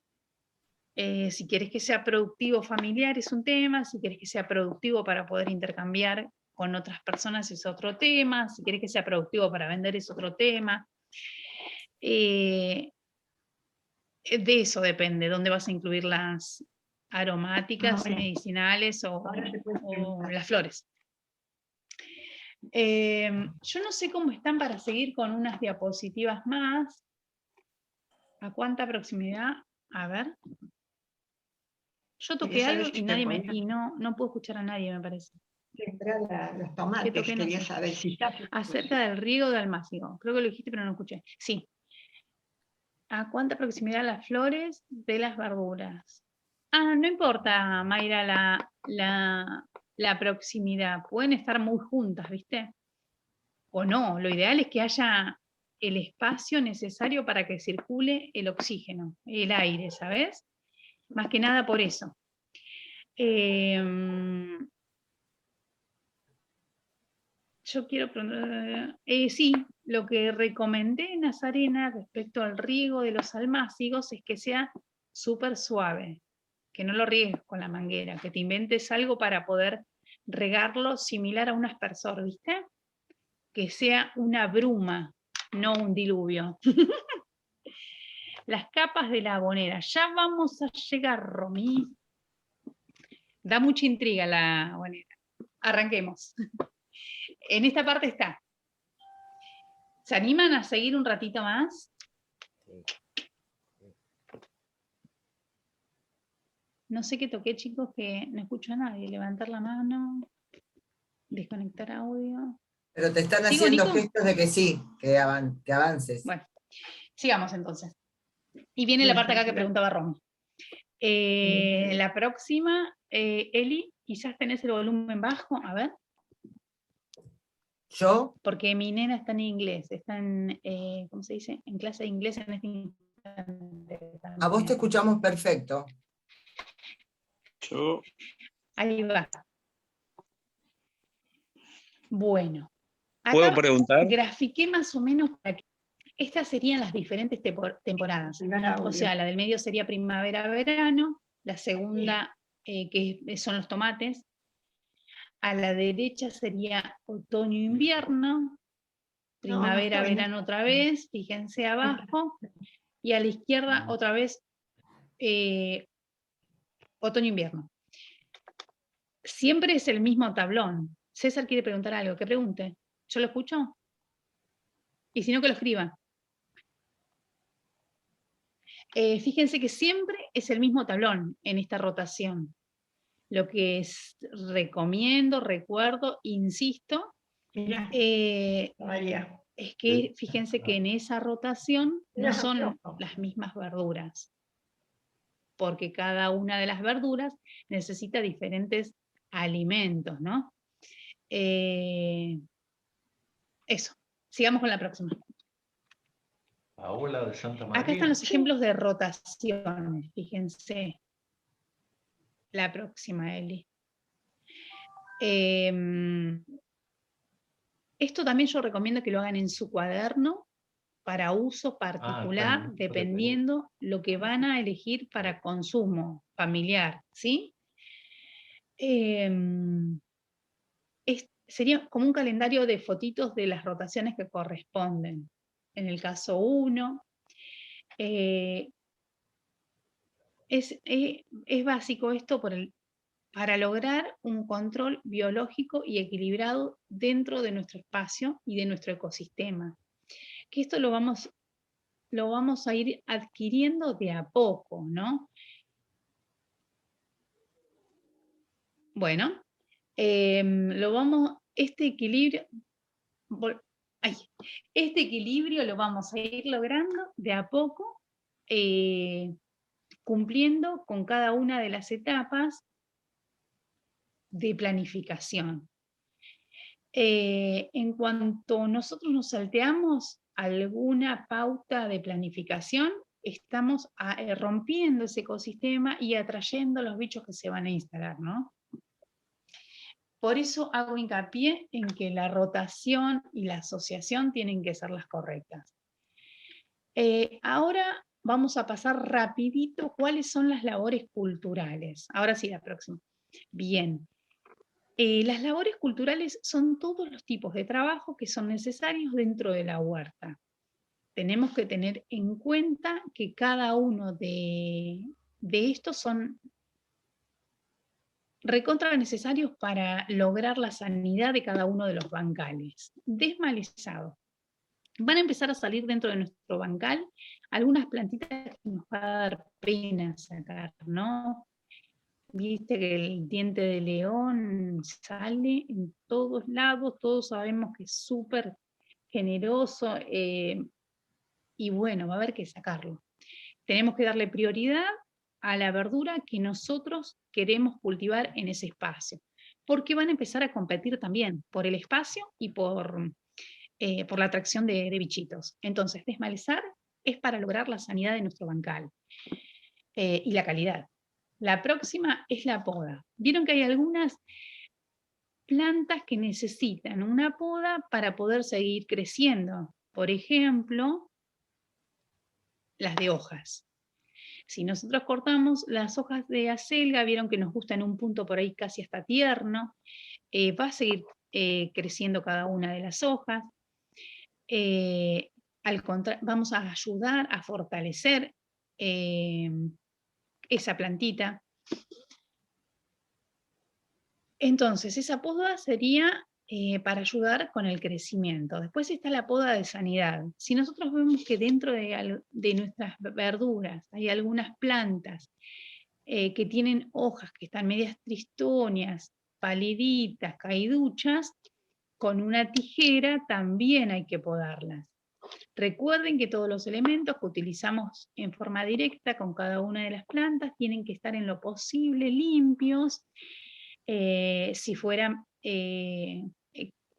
Si quieres que sea productivo familiar es un tema, si quieres que sea productivo para poder intercambiar con otras personas es otro tema, si quieres que sea productivo para vender es otro tema. De eso depende, dónde vas a incluir las aromáticas, medicinales o las flores. Yo no sé cómo están para seguir con unas diapositivas más. ¿A cuánta proximidad? A ver. Yo toqué algo y no puedo escuchar a nadie, me parece. Los tomates, quería saber si está... Acerca del riego de Almácigo. Creo que lo dijiste, pero no escuché. Sí. ¿A cuánta proximidad las flores de las verduras? No importa, Mayra, la proximidad. Pueden estar muy juntas, ¿viste? O no. Lo ideal es que haya el espacio necesario para que circule el oxígeno, el aire, ¿sabes? Más que nada por eso. Yo quiero preguntar, sí, lo que recomendé, Nazarena, respecto al riego de los almácigos es que sea súper suave, que no lo riegues con la manguera, que te inventes algo para poder regarlo similar a un aspersor, ¿viste? Que sea una bruma, no un diluvio. Las capas de la abonera, ya vamos a llegar, Romy. Da mucha intriga la abonera. Arranquemos. En esta parte está. ¿Se animan a seguir un ratito más? No sé qué toqué, chicos, que no escucho a nadie. Levantar la mano, desconectar audio. Pero te están ¿Sigo, haciendo Nico? gestos de que sí, que avances. Bueno, sigamos entonces. Y viene la parte acá que preguntaba Romy. La próxima, Eli, quizás tenés el volumen bajo, a ver. ¿Yo? Porque mi nena está en inglés, está en, ¿cómo se dice? En clase de inglés en este instante. A vos te escuchamos perfecto. Yo. Ahí va. Bueno. ¿Puedo Acá preguntar? grafiqué más o menos para que estas serían las diferentes temporadas. O sea, la del medio sería primavera-verano, la segunda, que son los tomates, a la derecha sería otoño-invierno, primavera-verano otra vez, fíjense abajo, y a la izquierda otra vez otoño-invierno. Siempre es el mismo tablón. César quiere preguntar algo, que pregunte. ¿Yo lo escucho? Y si no, que lo escriba. Fíjense que siempre es el mismo tablón en esta rotación. Lo que recomiendo, recuerdo, insisto, es que fíjense que en esa rotación no son las mismas verduras. porque cada una de las verduras necesita diferentes alimentos, ¿no? Eso, sigamos con la próxima. Paola de Santa María. Acá están los ejemplos de rotaciones, fíjense. La próxima, Eli. Esto también yo recomiendo que lo hagan en su cuaderno para uso particular, dependiendo lo que van a elegir para consumo familiar, ¿sí? Sería como un calendario de fotitos de las rotaciones que corresponden. En el caso 1, es básico esto para lograr un control biológico y equilibrado dentro de nuestro espacio y de nuestro ecosistema. Que esto lo vamos a ir adquiriendo de a poco, ¿no? Bueno, este equilibrio lo vamos a ir logrando de a poco, cumpliendo con cada una de las etapas de planificación. En cuanto nosotros nos salteamos alguna pauta de planificación, estamos rompiendo ese ecosistema y atrayendo los bichos que se van a instalar, ¿no? Por eso hago hincapié en que la rotación y la asociación tienen que ser las correctas. Ahora vamos a pasar rapidito cuáles son las labores culturales. Ahora sí, la próxima. Bien. Las labores culturales son todos los tipos de trabajo que son necesarios dentro de la huerta. Tenemos que tener en cuenta que cada uno de estos son recontra necesarios para lograr la sanidad de cada uno de los bancales. Desmalezado. Van a empezar a salir dentro de nuestro bancal algunas plantitas que nos va a dar pena sacar, ¿no? Viste que el diente de león sale en todos lados, todos sabemos que es súper generoso, y bueno, va a haber que sacarlo. Tenemos que darle prioridad a la verdura que nosotros queremos cultivar en ese espacio, porque van a empezar a competir también por el espacio y por la atracción de bichitos. Entonces, desmalezar es para lograr la sanidad de nuestro bancal y la calidad. La próxima es la poda. Vieron que hay algunas plantas que necesitan una poda para poder seguir creciendo. Por ejemplo, las de hojas. Si nosotros cortamos las hojas de acelga, vieron que nos gusta en un punto por ahí casi hasta tierno, va a seguir creciendo cada una de las hojas. Vamos a ayudar a fortalecer esa plantita. Entonces, esa poda sería para ayudar con el crecimiento. Después está la poda de sanidad. Si nosotros vemos que dentro de nuestras verduras hay algunas plantas que tienen hojas que están medias tristonias, paliditas, caiduchas, con una tijera también hay que podarlas. Recuerden que todos los elementos que utilizamos en forma directa con cada una de las plantas tienen que estar en lo posible limpios.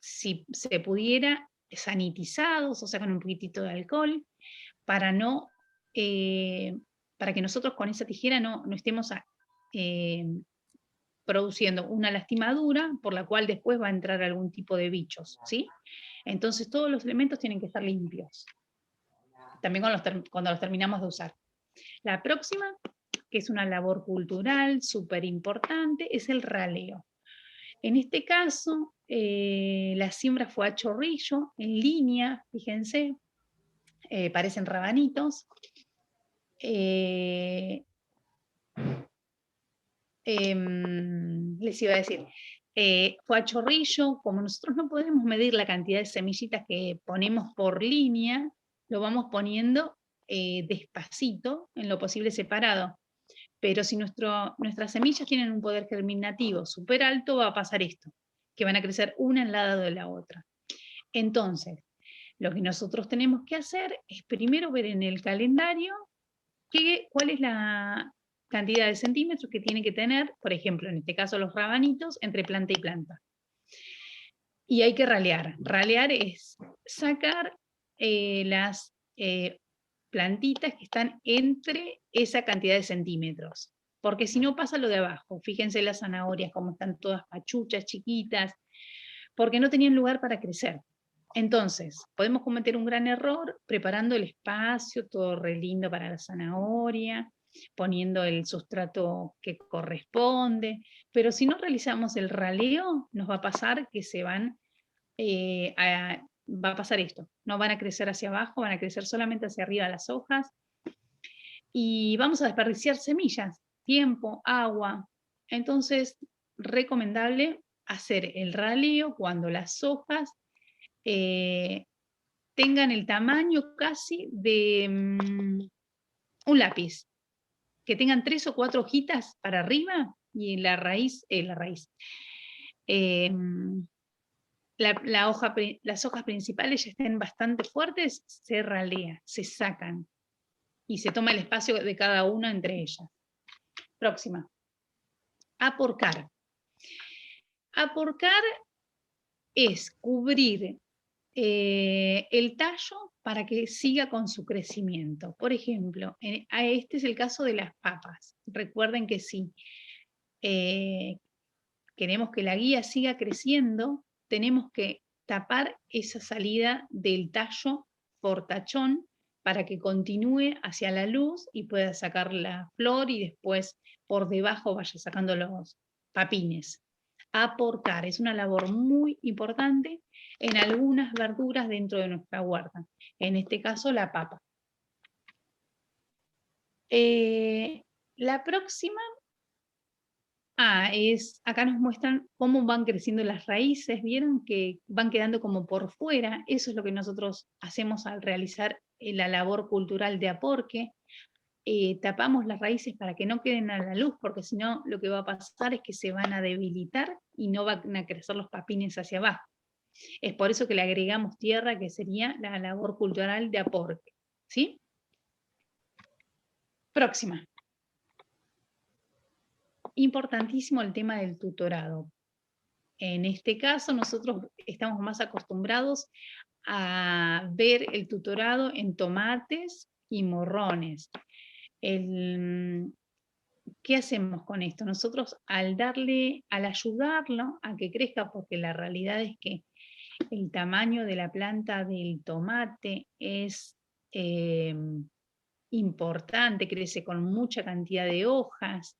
Si se pudiera, sanitizados, o sea, con un poquitito de alcohol, para que nosotros con esa tijera no estemos produciendo una lastimadura por la cual después va a entrar algún tipo de bichos, ¿sí? Entonces todos los elementos tienen que estar limpios, también cuando los terminamos de usar. La próxima, que es una labor cultural súper importante, es el raleo. En este caso, la siembra fue a chorrillo, en línea, fíjense, parecen rabanitos. Les iba a decir, fue a chorrillo. Como nosotros no podemos medir la cantidad de semillitas que ponemos por línea, lo vamos poniendo despacito, en lo posible separado. Pero si nuestras semillas tienen un poder germinativo súper alto, va a pasar esto, que van a crecer una al lado de la otra. Entonces, lo que nosotros tenemos que hacer es primero ver en el calendario cuál es cantidad de centímetros que tiene que tener, por ejemplo, en este caso los rabanitos, entre planta y planta. Y hay que ralear. Ralear es sacar las plantitas que están entre esa cantidad de centímetros. Porque si no pasa lo de abajo. Fíjense las zanahorias, como están todas pachuchas, chiquitas, porque no tenían lugar para crecer. Entonces, podemos cometer un gran error preparando el espacio, todo re lindo para la zanahoria, poniendo el sustrato que corresponde, pero si no realizamos el raleo, nos va a pasar que va a pasar esto, no van a crecer hacia abajo, van a crecer solamente hacia arriba las hojas, y vamos a desperdiciar semillas, tiempo, agua. Entonces, recomendable hacer el raleo cuando las hojas tengan el tamaño casi de un lápiz, que tengan 3 o 4 hojitas para arriba y la raíz, las hojas principales ya estén bastante fuertes, se ralea, se sacan y se toma el espacio de cada una entre ellas. Próxima. Aporcar. Aporcar es cubrir el tallo para que siga con su crecimiento. Por ejemplo, este es el caso de las papas. Recuerden que si queremos que la guía siga creciendo, tenemos que tapar esa salida del tallo por tachón para que continúe hacia la luz y pueda sacar la flor y después por debajo vaya sacando los papines. Aportar es una labor muy importante en algunas verduras dentro de nuestra huerta, en este caso la papa. La próxima acá nos muestran cómo van creciendo las raíces, vieron que van quedando como por fuera, eso es lo que nosotros hacemos al realizar la labor cultural de aporque. Tapamos las raíces para que no queden a la luz, porque si no lo que va a pasar es que se van a debilitar y no van a crecer los papines hacia abajo. Es por eso que le agregamos tierra, que sería la labor cultural de aporte. ¿Sí? Próxima. Importantísimo el tema del tutorado. En este caso nosotros estamos más acostumbrados a ver el tutorado en tomates y morrones. ¿Qué hacemos con esto? Nosotros al ayudarlo a que crezca, porque la realidad es que el tamaño de la planta del tomate es importante, crece con mucha cantidad de hojas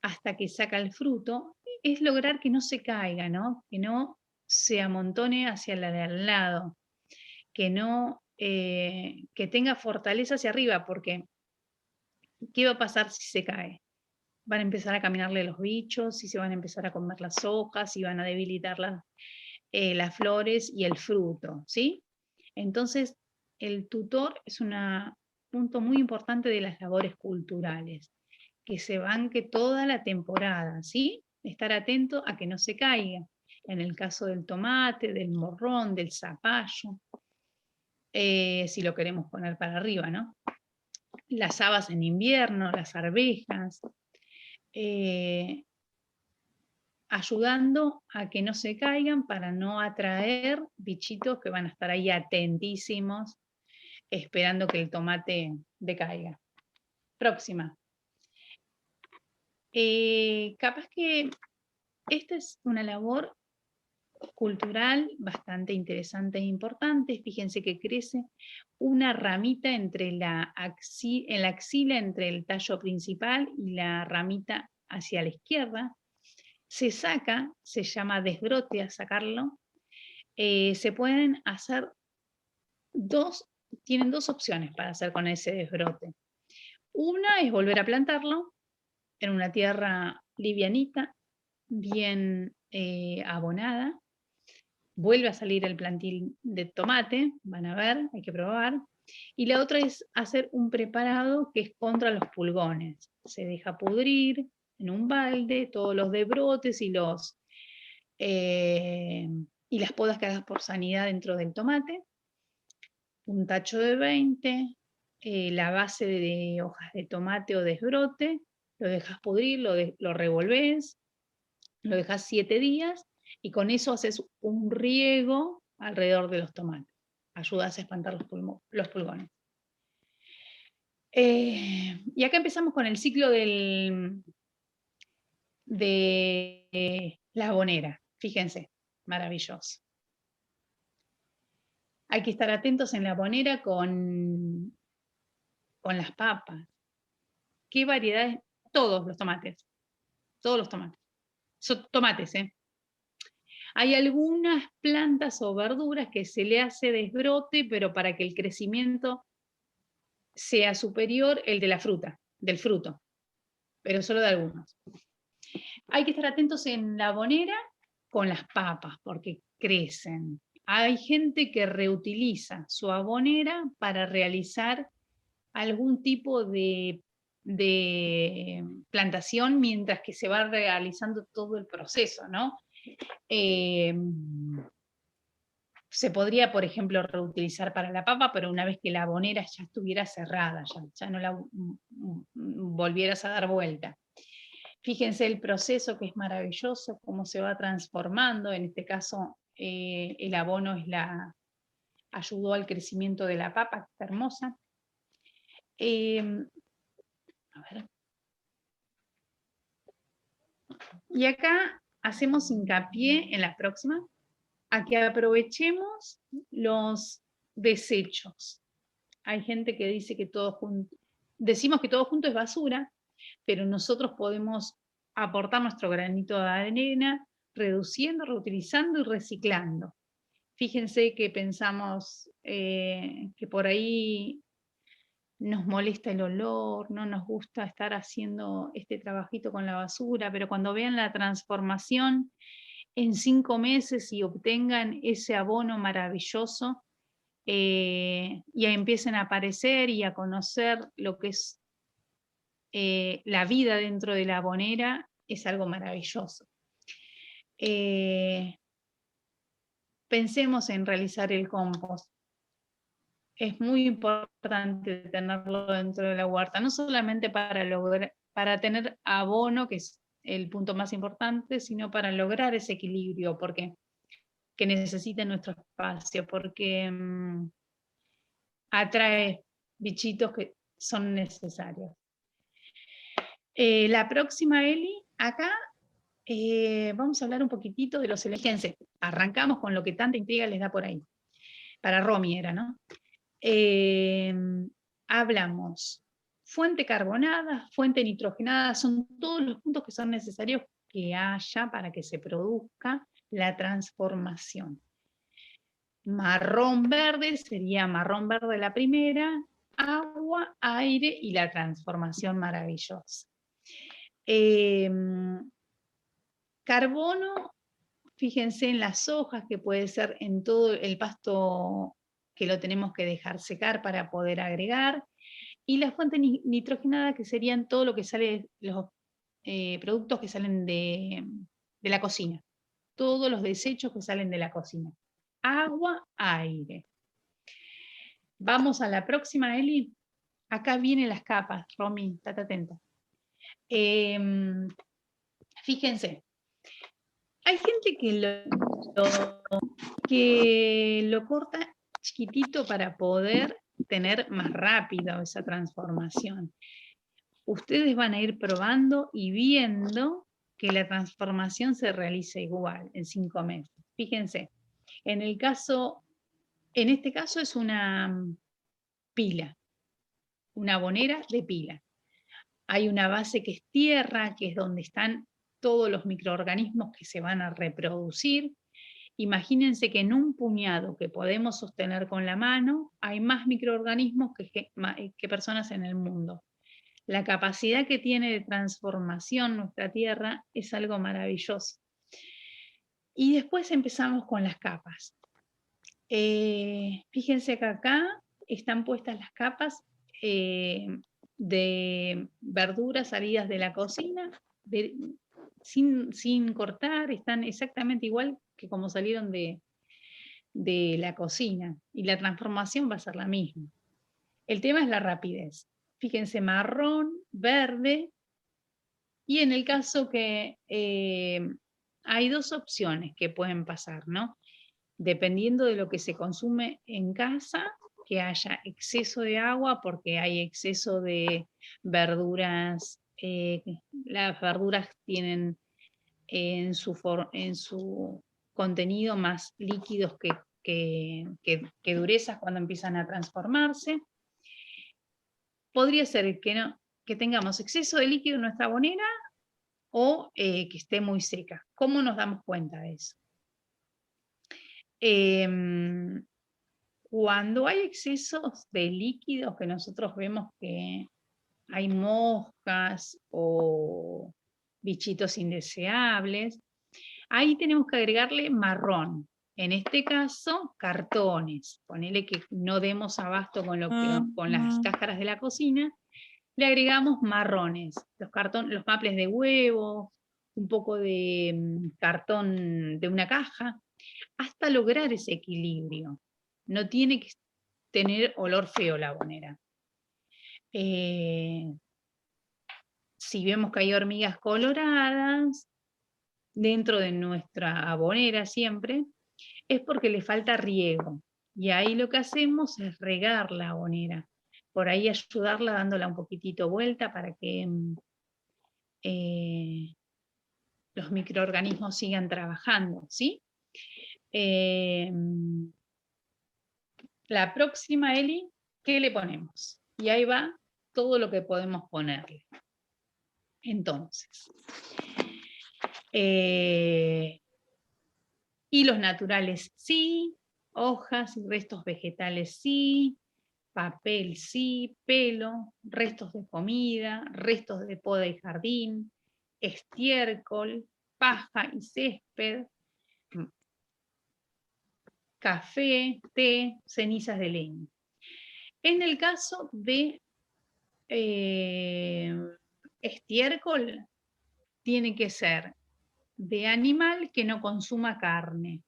hasta que saca el fruto, es lograr que no se caiga, ¿no? Que no se amontone hacia la de al lado, que tenga fortaleza hacia arriba, porque ¿qué va a pasar si se cae? Van a empezar a caminarle los bichos, y se van a empezar a comer las hojas, y van a debilitar las flores y el fruto, ¿sí? Entonces, el tutor es un punto muy importante de las labores culturales, que se banque toda la temporada, ¿sí? Estar atento a que no se caiga. En el caso del tomate, del morrón, del zapallo, si lo queremos poner para arriba, ¿no? Las habas en invierno, las arvejas, ayudando a que no se caigan para no atraer bichitos que van a estar ahí atentísimos, esperando que el tomate decaiga. Próxima. Capaz que esta es una labor cultural bastante interesante e importante. Fíjense que crece una ramita en la axila entre el tallo principal y la ramita hacia la izquierda. Se saca, se llama desbrote a sacarlo. Se pueden hacer tienen dos opciones para hacer con ese desbrote. Una es volver a plantarlo en una tierra livianita, bien abonada. Vuelve a salir el plantil de tomate, van a ver, hay que probar. Y la otra es hacer un preparado que es contra los pulgones. Se deja pudrir en un balde todos los desbrotes y las podas que hagas por sanidad dentro del tomate. Un tacho de 20, la base de hojas de tomate o desbrote, lo dejas pudrir, lo revolvés, lo dejas 7 días y con eso haces un riego alrededor de los tomates. Ayudas a espantar los pulgones. Y acá empezamos con el ciclo de la abonera. Fíjense, maravilloso. Hay que estar atentos en la abonera con las papas. ¿Qué variedades? Todos los tomates. Todos los tomates. Son tomates, ¿eh? Hay algunas plantas o verduras que se le hace desbrote, pero para que el crecimiento sea superior el de la fruta, del fruto, pero solo de algunos. Hay que estar atentos en la abonera con las papas, porque crecen. Hay gente que reutiliza su abonera para realizar algún tipo de plantación mientras que se va realizando todo el proceso, ¿no? Se podría, por ejemplo, reutilizar para la papa, pero una vez que la abonera ya estuviera cerrada, ya no la volvieras a dar vuelta. Fíjense el proceso que es maravilloso, cómo se va transformando. En este caso, el abono ayudó al crecimiento de la papa, que está hermosa. A ver. Y acá hacemos hincapié en la próxima, a que aprovechemos los desechos. Hay gente que dice que todo junto, decimos que todo junto es basura, pero nosotros podemos aportar nuestro granito de arena, reduciendo, reutilizando y reciclando. Fíjense que pensamos que por ahí nos molesta el olor, no nos gusta estar haciendo este trabajito con la basura, pero cuando vean la transformación en 5 meses y obtengan ese abono maravilloso, y empiecen a aparecer y a conocer lo que es la vida dentro de la abonera, es algo maravilloso. Pensemos en realizar el compost. Es muy importante tenerlo dentro de la huerta, no solamente para tener abono, que es el punto más importante, sino para lograr ese equilibrio, porque que necesita nuestro espacio, porque atrae bichitos que son necesarios. La próxima, Eli, acá vamos a hablar un poquitito de los elementos. Fíjense, arrancamos con lo que tanta intriga les da por ahí. Para Romy era, ¿no? Hablamos fuente carbonada, fuente nitrogenada, son todos los puntos que son necesarios que haya para que se produzca la transformación. Marrón verde sería marrón verde la primera, agua, aire y la transformación maravillosa. Carbono, fíjense en las hojas, que puede ser en todo el pasto que lo tenemos que dejar secar para poder agregar, y la fuente nitrogenada, que serían todo lo que sale, los productos que salen de la cocina, todos los desechos que salen de la cocina. Agua, aire. Vamos a la próxima, Eli. Acá vienen las capas, Romy, estate atenta. Fíjense, hay gente que lo corta chiquitito para poder tener más rápido esa transformación. Ustedes van a ir probando y viendo que la transformación se realiza igual en 5 meses. Fíjense, en este caso es una pila, una abonera de pila. Hay una base que es tierra, que es donde están todos los microorganismos que se van a reproducir. Imagínense que en un puñado que podemos sostener con la mano, hay más microorganismos que personas en el mundo. La capacidad que tiene de transformación nuestra tierra es algo maravilloso. Y después empezamos con las capas. Fíjense que acá están puestas las capas de verduras salidas de la cocina, sin cortar, están exactamente igual que como salieron de la cocina, y la transformación va a ser la misma. El tema es la rapidez. Fíjense, marrón, verde, Y en el caso que hay dos opciones que pueden pasar, ¿no? Dependiendo de lo que se consume en casa, que haya exceso de agua porque hay exceso de verduras. Las verduras tienen en su contenido más líquidos que durezas cuando empiezan a transformarse. Podría ser que tengamos exceso de líquido en nuestra abonera o que esté muy seca. ¿Cómo nos damos cuenta de eso? Cuando hay excesos de líquidos que nosotros vemos que hay moscas o bichitos indeseables, ahí tenemos que agregarle marrón. En este caso, cartones. Ponele que no demos abasto con las cáscaras de la cocina, le agregamos marrones, los maples de huevo, un poco de cartón de una caja, hasta lograr ese equilibrio. No tiene que tener olor feo la abonera. Si vemos que hay hormigas coloradas dentro de nuestra abonera siempre, es porque le falta riego. Y ahí lo que hacemos es regar la abonera. Por ahí ayudarla dándola un poquitito vuelta para que los microorganismos sigan trabajando, ¿sí? La próxima, Eli, ¿qué le ponemos? Y ahí va todo lo que podemos ponerle. Entonces, hilos naturales sí, hojas y restos vegetales sí, papel sí, pelo, restos de comida, restos de poda y jardín, estiércol, paja y césped, café, té, cenizas de leña. En el caso de estiércol, tiene que ser de animal que no consuma carne,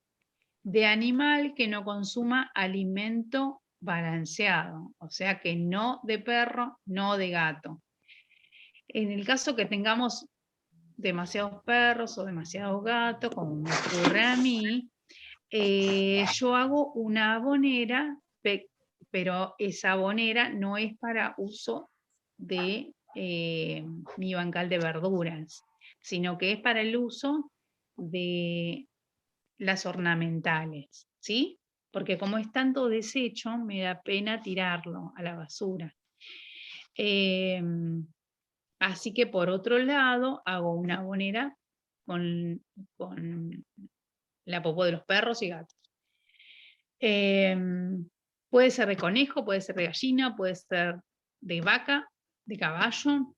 de animal que no consuma alimento balanceado, o sea que no de perro, no de gato. En el caso que tengamos demasiados perros o demasiados gatos, como me ocurre a mí, yo hago una abonera, pero esa abonera no es para uso de mi bancal de verduras, sino que es para el uso de las ornamentales, ¿sí? Porque como es tanto desecho, me da pena tirarlo a la basura. Así que por otro lado, hago una abonera con la popó de los perros y gatos. Puede ser de conejo, puede ser de gallina, puede ser de vaca, de caballo,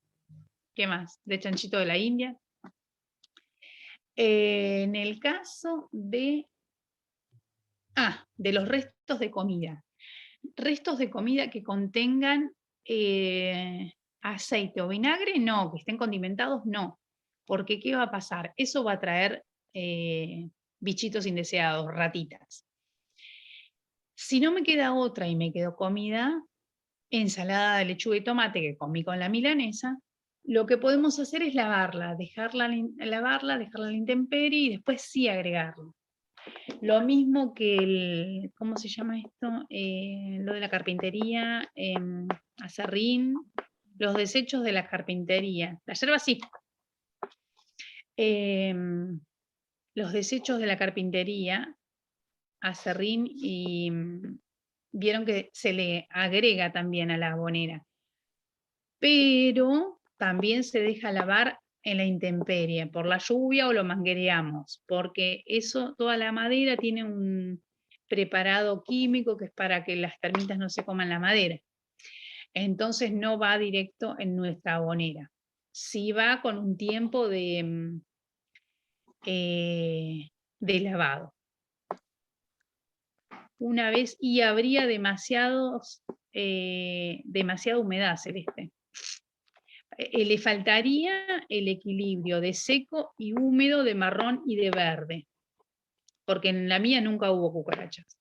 ¿qué más? De chanchito de la India. En el caso de los restos de comida. Restos de comida que contengan aceite o vinagre, no, que estén condimentados, no. Porque ¿qué va a pasar? Eso va a traer bichitos indeseados, ratitas. Si no me queda otra y me quedó comida, ensalada de lechuga y tomate que comí con la milanesa, lo que podemos hacer es lavarla, dejarla a la intemperie y después sí agregarlo. Lo mismo que ¿cómo se llama esto? Lo de la carpintería, aserrín, los desechos de la carpintería. La yerba sí. Los desechos de la carpintería, aserrín, y vieron que se le agrega también a la abonera. Pero también se deja lavar en la intemperie, por la lluvia o lo manguereamos, porque toda la madera tiene un preparado químico que es para que las termitas no se coman la madera. Entonces no va directo en nuestra abonera. Sí va con un tiempo de lavado. Una vez, y habría demasiada humedad, Celeste. Le faltaría el equilibrio de seco y húmedo, de marrón y de verde, porque en la mía nunca hubo cucarachas.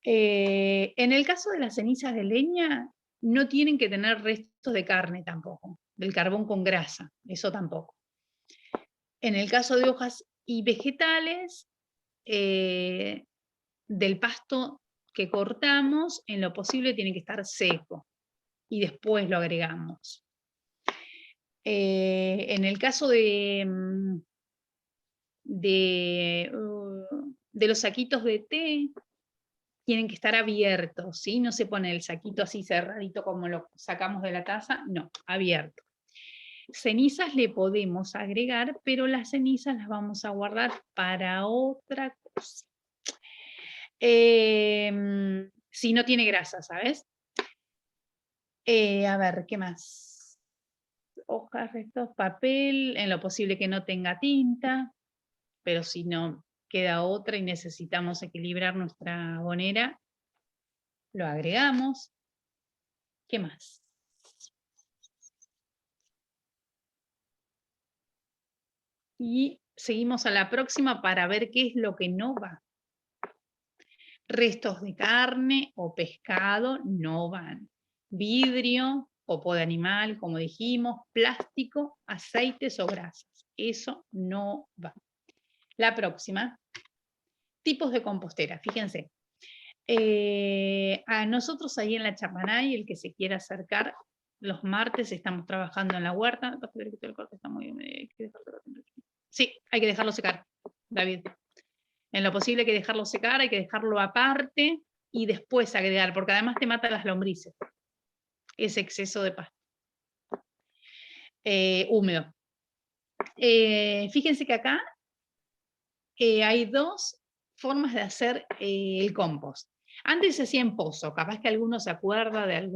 En el caso de las cenizas de leña, no tienen que tener restos de carne tampoco. del carbón con grasa, eso tampoco. En el caso de hojas y vegetales, del pasto que cortamos, en lo posible tiene que estar seco y después lo agregamos. En el caso de los saquitos de té, tienen que estar abiertos, ¿sí? No se pone el saquito así cerradito como lo sacamos de la taza, no, abierto. Cenizas le podemos agregar, pero las cenizas las vamos a guardar para otra cosa. Si no tiene grasa, ¿sabes? A ver, ¿qué más? Hojas, restos, papel, en lo posible que no tenga tinta, pero si no queda otra y necesitamos equilibrar nuestra abonera, lo agregamos. ¿Qué más? Y seguimos a la próxima para ver qué es lo que no va. Restos de carne o pescado no van. Vidrio, popó de animal, como dijimos, plástico, aceites o grasas. Eso no va. La próxima. Tipos de compostera, fíjense. A nosotros ahí en la Chapanay, el que se quiera acercar, los martes estamos trabajando en la huerta. Sí, hay que dejarlo secar, David. En lo posible hay que dejarlo secar, hay que dejarlo aparte y después agregar, porque además te mata las lombrices. Ese exceso de pasto. Húmedo. Fíjense que acá hay dos formas de hacer el compost. Antes se hacía en pozo, capaz que alguno se acuerda de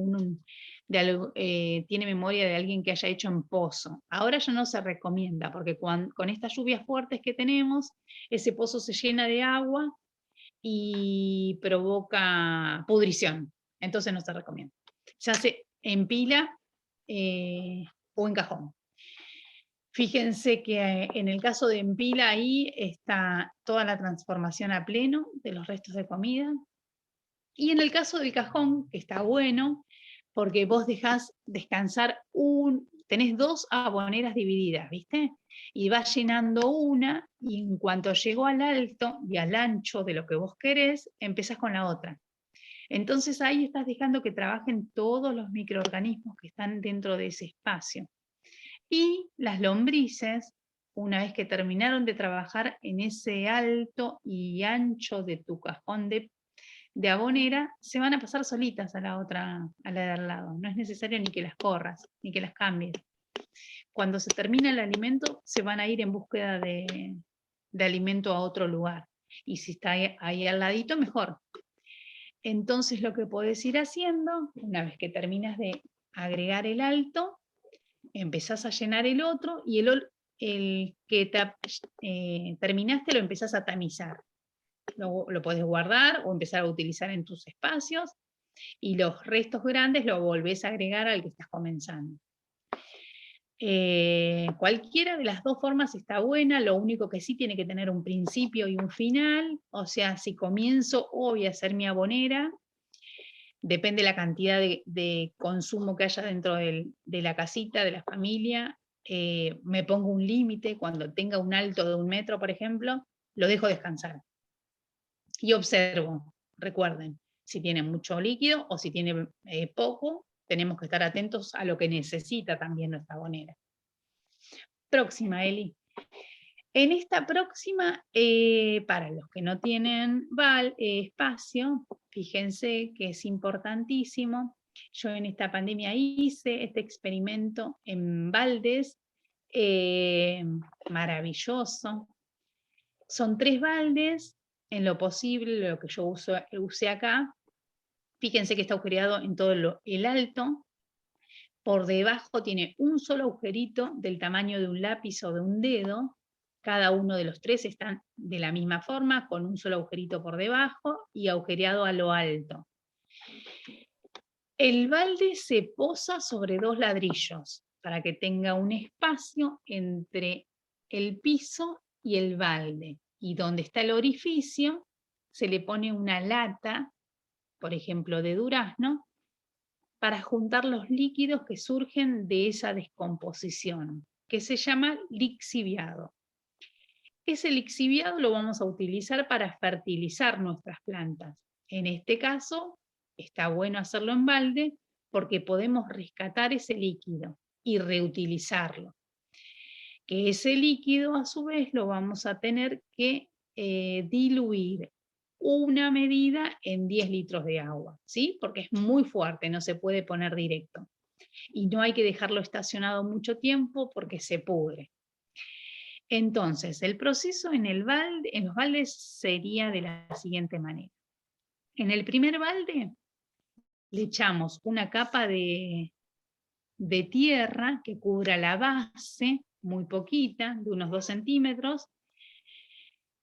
tiene memoria de alguien que haya hecho en pozo. Ahora ya no se recomienda, porque con estas lluvias fuertes que tenemos, ese pozo se llena de agua y provoca pudrición. Entonces no se recomienda. Se hace en pila o en cajón. Fíjense que en el caso de en pila, ahí está toda la transformación a pleno de los restos de comida. Y en el caso del cajón, que está bueno, porque vos dejás descansar tenés dos aboneras divididas, ¿viste? Y vas llenando una, y en cuanto llegó al alto y al ancho de lo que vos querés, empezás con la otra. Entonces ahí estás dejando que trabajen todos los microorganismos que están dentro de ese espacio. Y las lombrices, una vez que terminaron de trabajar en ese alto y ancho de tu cajón de abonera, se van a pasar solitas a la de al lado. No es necesario ni que las corras, ni que las cambies. Cuando se termina el alimento, se van a ir en búsqueda de alimento a otro lugar. Y si está ahí al ladito, mejor. Entonces lo que podés ir haciendo, una vez que terminas de agregar el alto, empezás a llenar el otro y el que terminaste lo empezás a tamizar. Lo podés guardar o empezar a utilizar en tus espacios, y los restos grandes lo volvés a agregar al que estás comenzando. Cualquiera de las dos formas está buena, lo único que sí tiene que tener un principio y un final. O sea, si comienzo hoy a hacer mi abonera, depende de la cantidad de consumo que haya dentro de la casita, de la familia, me pongo un límite. Cuando tenga un alto de 1 metro, por ejemplo, lo dejo descansar. Y observo, recuerden, si tiene mucho líquido o si tiene poco, tenemos que estar atentos a lo que necesita también nuestra abonera. Próxima, Eli. En esta próxima, para los que no tienen espacio, fíjense que es importantísimo. Yo en esta pandemia hice este experimento en baldes, maravilloso. Son 3 baldes, en lo posible, lo que yo usé acá. Fíjense que está agujereado en todo el alto. Por debajo tiene un solo agujerito del tamaño de un lápiz o de un dedo. Cada uno de los 3 están de la misma forma, con un solo agujerito por debajo y agujereado a lo alto. El balde se posa sobre 2 ladrillos para que tenga un espacio entre el piso y el balde. Y donde está el orificio, se le pone una lata, por ejemplo de durazno, para juntar los líquidos que surgen de esa descomposición, que se llama lixiviado. Ese lixiviado lo vamos a utilizar para fertilizar nuestras plantas. En este caso, está bueno hacerlo en balde porque podemos rescatar ese líquido y reutilizarlo. Que ese líquido, a su vez, lo vamos a tener que diluir una medida en 10 litros de agua, ¿sí? Porque es muy fuerte, no se puede poner directo. Y no hay que dejarlo estacionado mucho tiempo porque se pudre. Entonces, el proceso en los baldes sería de la siguiente manera. En el primer balde le echamos una capa de tierra que cubra la base, muy poquita, de unos 2 centímetros,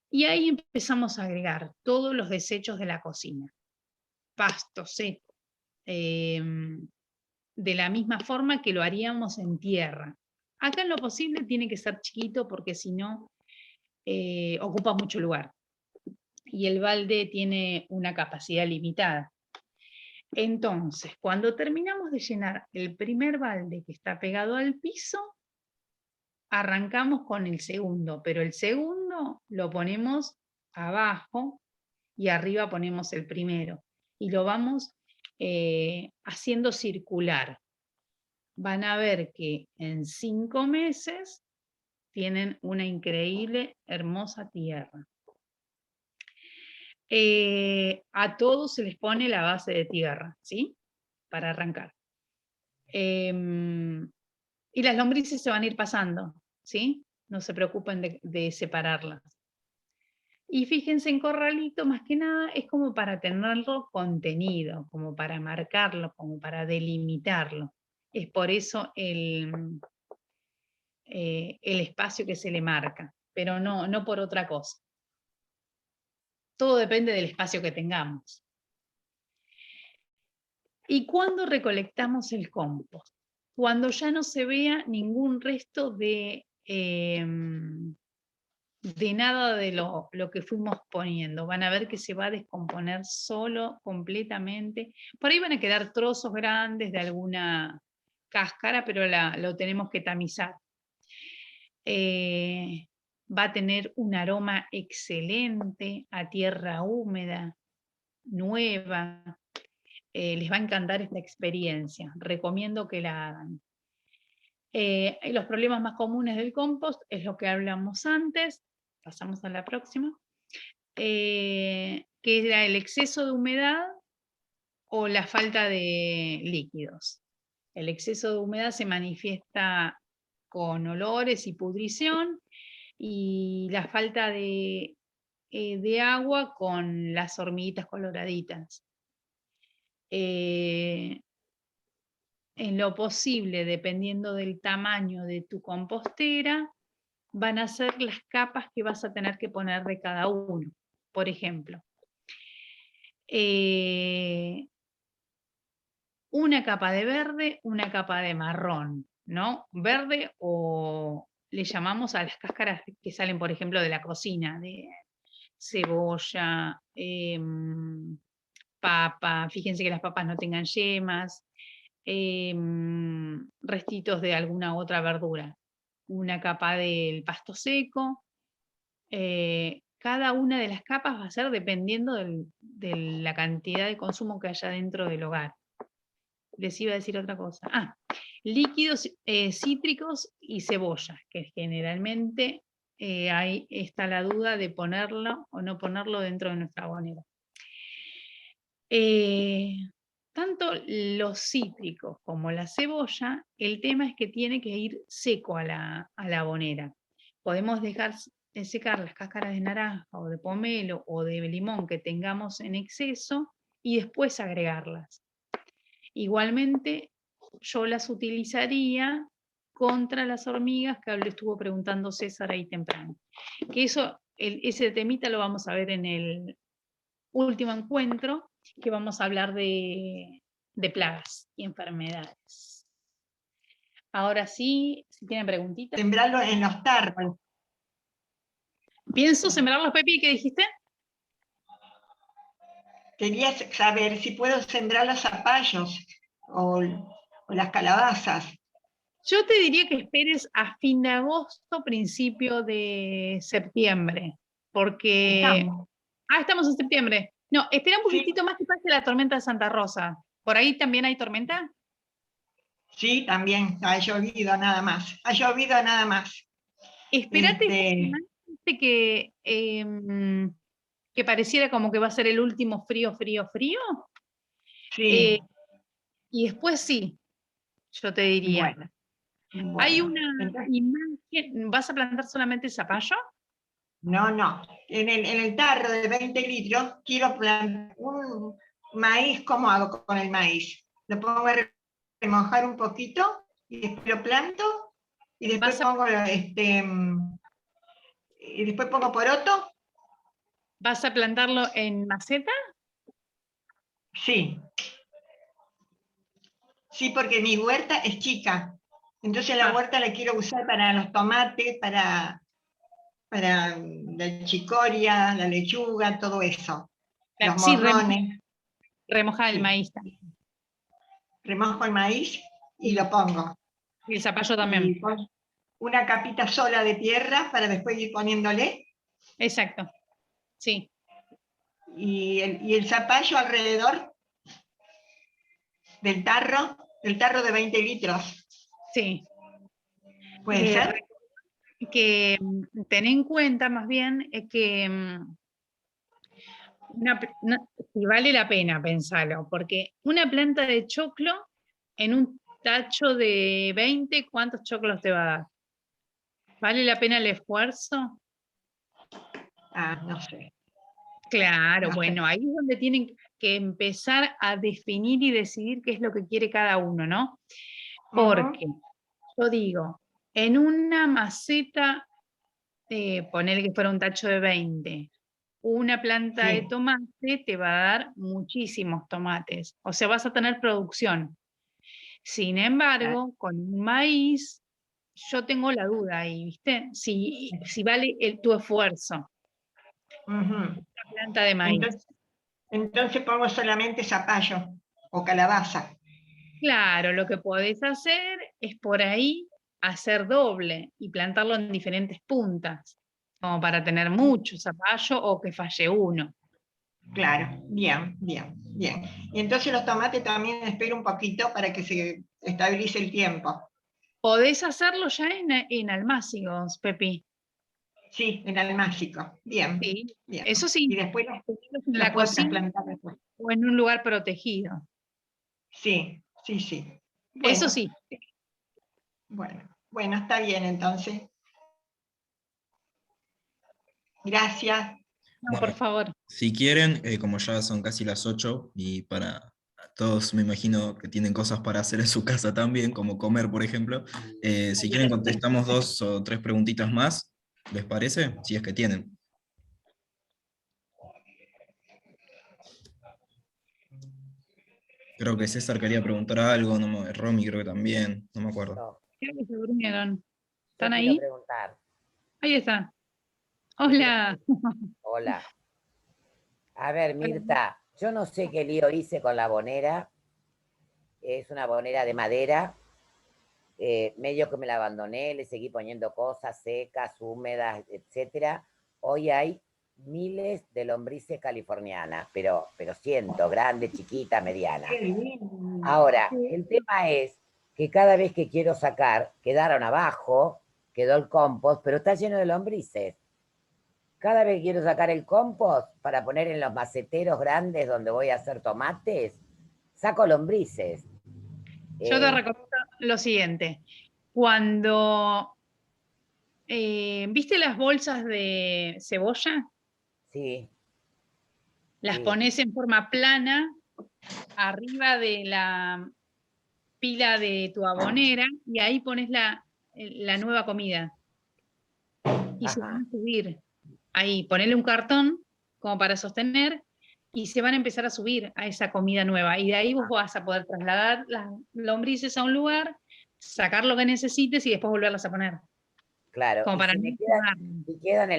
y ahí empezamos a agregar todos los desechos de la cocina. Pasto seco, de la misma forma que lo haríamos en tierra. Acá en lo posible tiene que ser chiquito porque si no ocupa mucho lugar. Y el balde tiene una capacidad limitada. Entonces, cuando terminamos de llenar el primer balde que está pegado al piso, arrancamos con el segundo, pero el segundo lo ponemos abajo y arriba ponemos el primero. Y lo vamos haciendo circular. Van a ver que en 5 meses tienen una increíble, hermosa tierra. A todos se les pone la base de tierra, ¿sí? Para arrancar. Y las lombrices se van a ir pasando, ¿sí? No se preocupen de separarlas. Y fíjense, en corralito, más que nada, es como para tenerlo contenido, como para marcarlo, como para delimitarlo. Es por eso el espacio que se le marca, pero no por otra cosa. Todo depende del espacio que tengamos. ¿Y cuándo recolectamos el compost? Cuando ya no se vea ningún resto de nada de lo que fuimos poniendo. Van a ver que se va a descomponer solo, completamente. Por ahí van a quedar trozos grandes de alguna cáscara, pero lo tenemos que tamizar. Va a tener un aroma excelente a tierra húmeda, nueva. Les va a encantar esta experiencia. Recomiendo que la hagan. Los problemas más comunes del compost es lo que hablamos antes. Pasamos a la próxima. Que era el exceso de humedad o la falta de líquidos. El exceso de humedad se manifiesta con olores y pudrición, y la falta de agua con las hormiguitas coloraditas. En lo posible, dependiendo del tamaño de tu compostera, van a ser las capas que vas a tener que poner de cada uno. Por ejemplo, una capa de verde, una capa de marrón, ¿no? Verde, o le llamamos a las cáscaras que salen, por ejemplo, de la cocina, de cebolla, papa. Fíjense que las papas no tengan yemas, restitos de alguna otra verdura. Una capa del pasto seco. Cada una de las capas va a ser dependiendo de la cantidad de consumo que haya dentro del hogar. Les iba a decir otra cosa. Líquidos cítricos y cebolla, que generalmente ahí está la duda de ponerlo o no ponerlo dentro de nuestra abonera. Tanto los cítricos como la cebolla, el tema es que tiene que ir seco a la abonera. Podemos dejar secar las cáscaras de naranja o de pomelo o de limón que tengamos en exceso y después agregarlas. Igualmente, yo las utilizaría contra las hormigas, que le estuvo preguntando César ahí temprano. Que ese temita lo vamos a ver en el último encuentro, que vamos a hablar de plagas y enfermedades. Ahora sí, si tienen preguntitas. Sembrarlo en los tarros. Pienso sembrarlos, Pepi, ¿qué dijiste? Quería saber si puedo sembrar los zapallos o las calabazas. Yo te diría que esperes a fin de agosto, principio de septiembre, porque... Estamos. Estamos en septiembre. No, espera un Sí. poquitito más que pase la tormenta de Santa Rosa. ¿Por ahí también hay tormenta? Sí, también, ha llovido nada más. Ha llovido nada más. Espérate que pareciera como que va a ser el último frío. Sí, Y después sí, yo te diría. bueno. Hay una Entonces, imagen, ¿vas a plantar solamente zapallo? no. En el tarro de 20 litros quiero plantar un maíz. ¿Cómo hago con el maíz? Lo pongo a remojar un poquito y después lo planto y después pongo poroto. ¿Vas a plantarlo en maceta? Sí. Sí, porque mi huerta es chica. Entonces la huerta la quiero usar para los tomates, para la chicoria, la lechuga, todo eso. Los Sí, morrones. remojar el Sí. maíz también. Remojo el maíz y lo pongo. Y el zapallo también. Y pongo una capita sola de tierra para después ir poniéndole. Exacto, sí. Y el zapallo alrededor del tarro de 20 litros. Sí. ¿Puede ser? Que ten en cuenta más bien que si vale la pena pensarlo, porque una planta de choclo en un tacho de 20, ¿cuántos choclos te va a dar? ¿Vale la pena el esfuerzo? No sé. Claro, No sé. bueno, ahí es donde tienen que empezar a definir y decidir qué es lo que quiere cada uno, ¿no? Porque yo digo, en una maceta, poner que fuera un tacho de 20, una planta de Sí. tomate te va a dar muchísimos tomates, o sea, vas a tener producción. Sin embargo, con un maíz, yo tengo la duda ahí, ¿viste? Si vale tu esfuerzo, Ujú. la planta de maíz. Entonces pongo solamente zapallo o calabaza. Claro, lo que podés hacer es por ahí hacer doble y plantarlo en diferentes puntas, como para tener mucho zapallo o que falle uno. Claro, bien. Y entonces los tomates también espero un poquito para que se estabilice el tiempo. Podés hacerlo ya en almácigos, Pepi. Sí, en almácigo. Bien. Sí, Bien. eso sí, Y después en los la puedo cocina trasplantar después. o en un lugar protegido. Sí. Eso Bueno, sí. bueno, está bien entonces. Gracias. No, por favor. Si quieren, como ya son casi las 8 y para todos me imagino que tienen cosas para hacer en su casa también, como comer, por ejemplo, si quieren contestamos 2 o 3 preguntitas más, ¿les parece? Si es que tienen. Creo que César quería preguntar algo, Romy creo que también, no me acuerdo. No, Creo que se durmieron. yo ¿Están quiero ahí? preguntar. Ahí está. yo quiero- Hola. Hola. A ver, Mirta, yo no sé qué lío hice con la bonera. Es una bonera de madera. Medio que me la abandoné, le seguí poniendo cosas secas, húmedas, etcétera. Hoy hay miles de lombrices californianas, pero cientos, grandes, chiquitas, medianas. Qué lindo. Ahora, el tema es que cada vez que quiero sacar, quedaron abajo, quedó el compost, pero está lleno de lombrices. Cada vez que quiero sacar el compost para poner en los maceteros grandes donde voy a hacer tomates, saco lombrices. Yo te recomiendo lo siguiente. Cuando, ¿viste las bolsas de cebolla? Sí. Las Sí. pones en forma plana arriba de la pila de tu abonera y ahí pones la nueva comida. Y se van a subir. Ahí, ponele un cartón como para sostener y se van a empezar a subir a esa comida nueva. Y de ahí vos vas a poder trasladar las lombrices a un lugar, sacar lo que necesites y después volverlas a poner. Claro, Como y para si quedan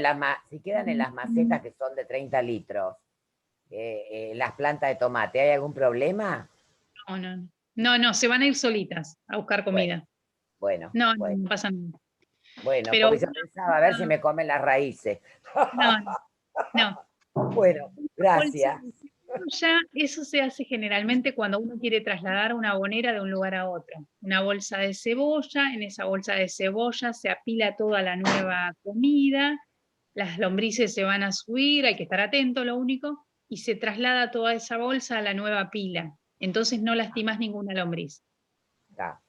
en las macetas que son de 30 litros, las plantas de tomate, ¿hay algún problema? No. No, se van a ir solitas a buscar comida. Bueno, No, bueno, no pasa nada. bueno, Pero porque yo pensaba a ver si me comen las raíces. no. Bueno, Bolsa gracias. de cebolla, eso se hace generalmente cuando uno quiere trasladar una bonera de un lugar a otro. Una bolsa de cebolla, en esa bolsa de cebolla se apila toda la nueva comida, las lombrices se van a subir, hay que estar atento, lo único, y se traslada toda esa bolsa a la nueva pila. Entonces no lastimas ninguna lombriz. Ah,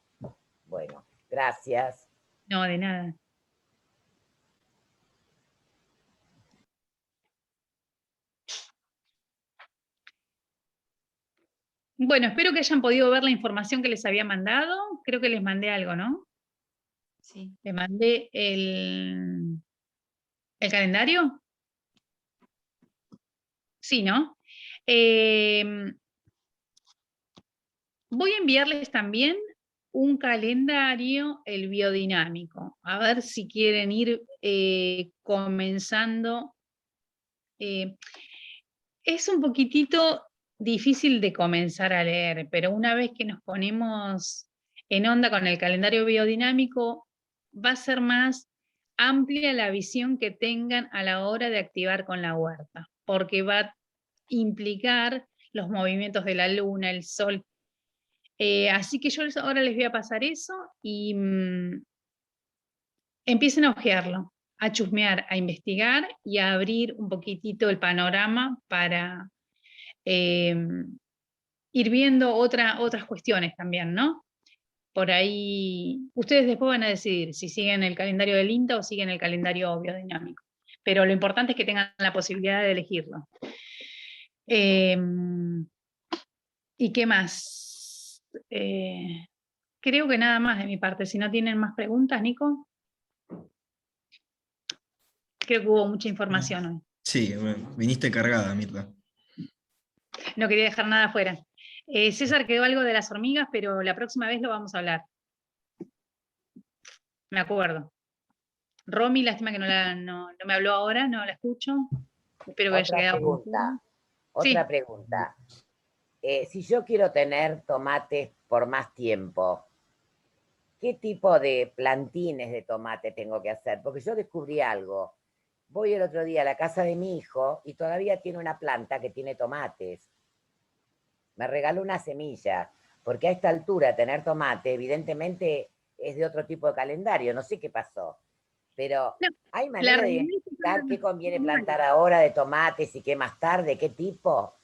bueno, gracias. No, de nada. Bueno, espero que hayan podido ver la información que les había mandado. Creo que les mandé algo, ¿no? Sí. Les mandé el calendario. Sí, ¿no? Voy a enviarles también un calendario, el biodinámico. A ver si quieren ir comenzando. Es un poquitito difícil de comenzar a leer, pero una vez que nos ponemos en onda con el calendario biodinámico, va a ser más amplia la visión que tengan a la hora de activar con la huerta, porque va a implicar los movimientos de la luna, el sol. Así que yo ahora les voy a pasar eso y empiecen a ojearlo, a chusmear, a investigar y a abrir un poquitito el panorama para ir viendo otras cuestiones también, ¿no? Por ahí, ustedes después van a decidir si siguen el calendario del INTA o siguen el calendario biodinámico. Pero lo importante es que tengan la posibilidad de elegirlo. ¿Y qué más? Creo que nada más de mi parte. Si no tienen más preguntas, Nico. Creo que hubo mucha información hoy. Sí, bueno, viniste cargada, Mirta. No quería dejar nada afuera. César quedó algo de las hormigas, pero la próxima vez lo vamos a hablar. Me acuerdo. Romy, lástima que no me habló ahora, no la escucho. Espero que haya Otra quedado. pregunta. Sí. Otra pregunta. Si yo quiero tener tomates por más tiempo, ¿qué tipo de plantines de tomate tengo que hacer? Porque yo descubrí algo. Voy el otro día a la casa de mi hijo y todavía tiene una planta que tiene tomates. Me regaló una semilla, porque a esta altura tener tomate, evidentemente, es de otro tipo de calendario. No sé qué pasó. Pero No, ¿hay manera de identificar qué conviene plantar ahora de tomates y qué más tarde? ¿Qué tipo?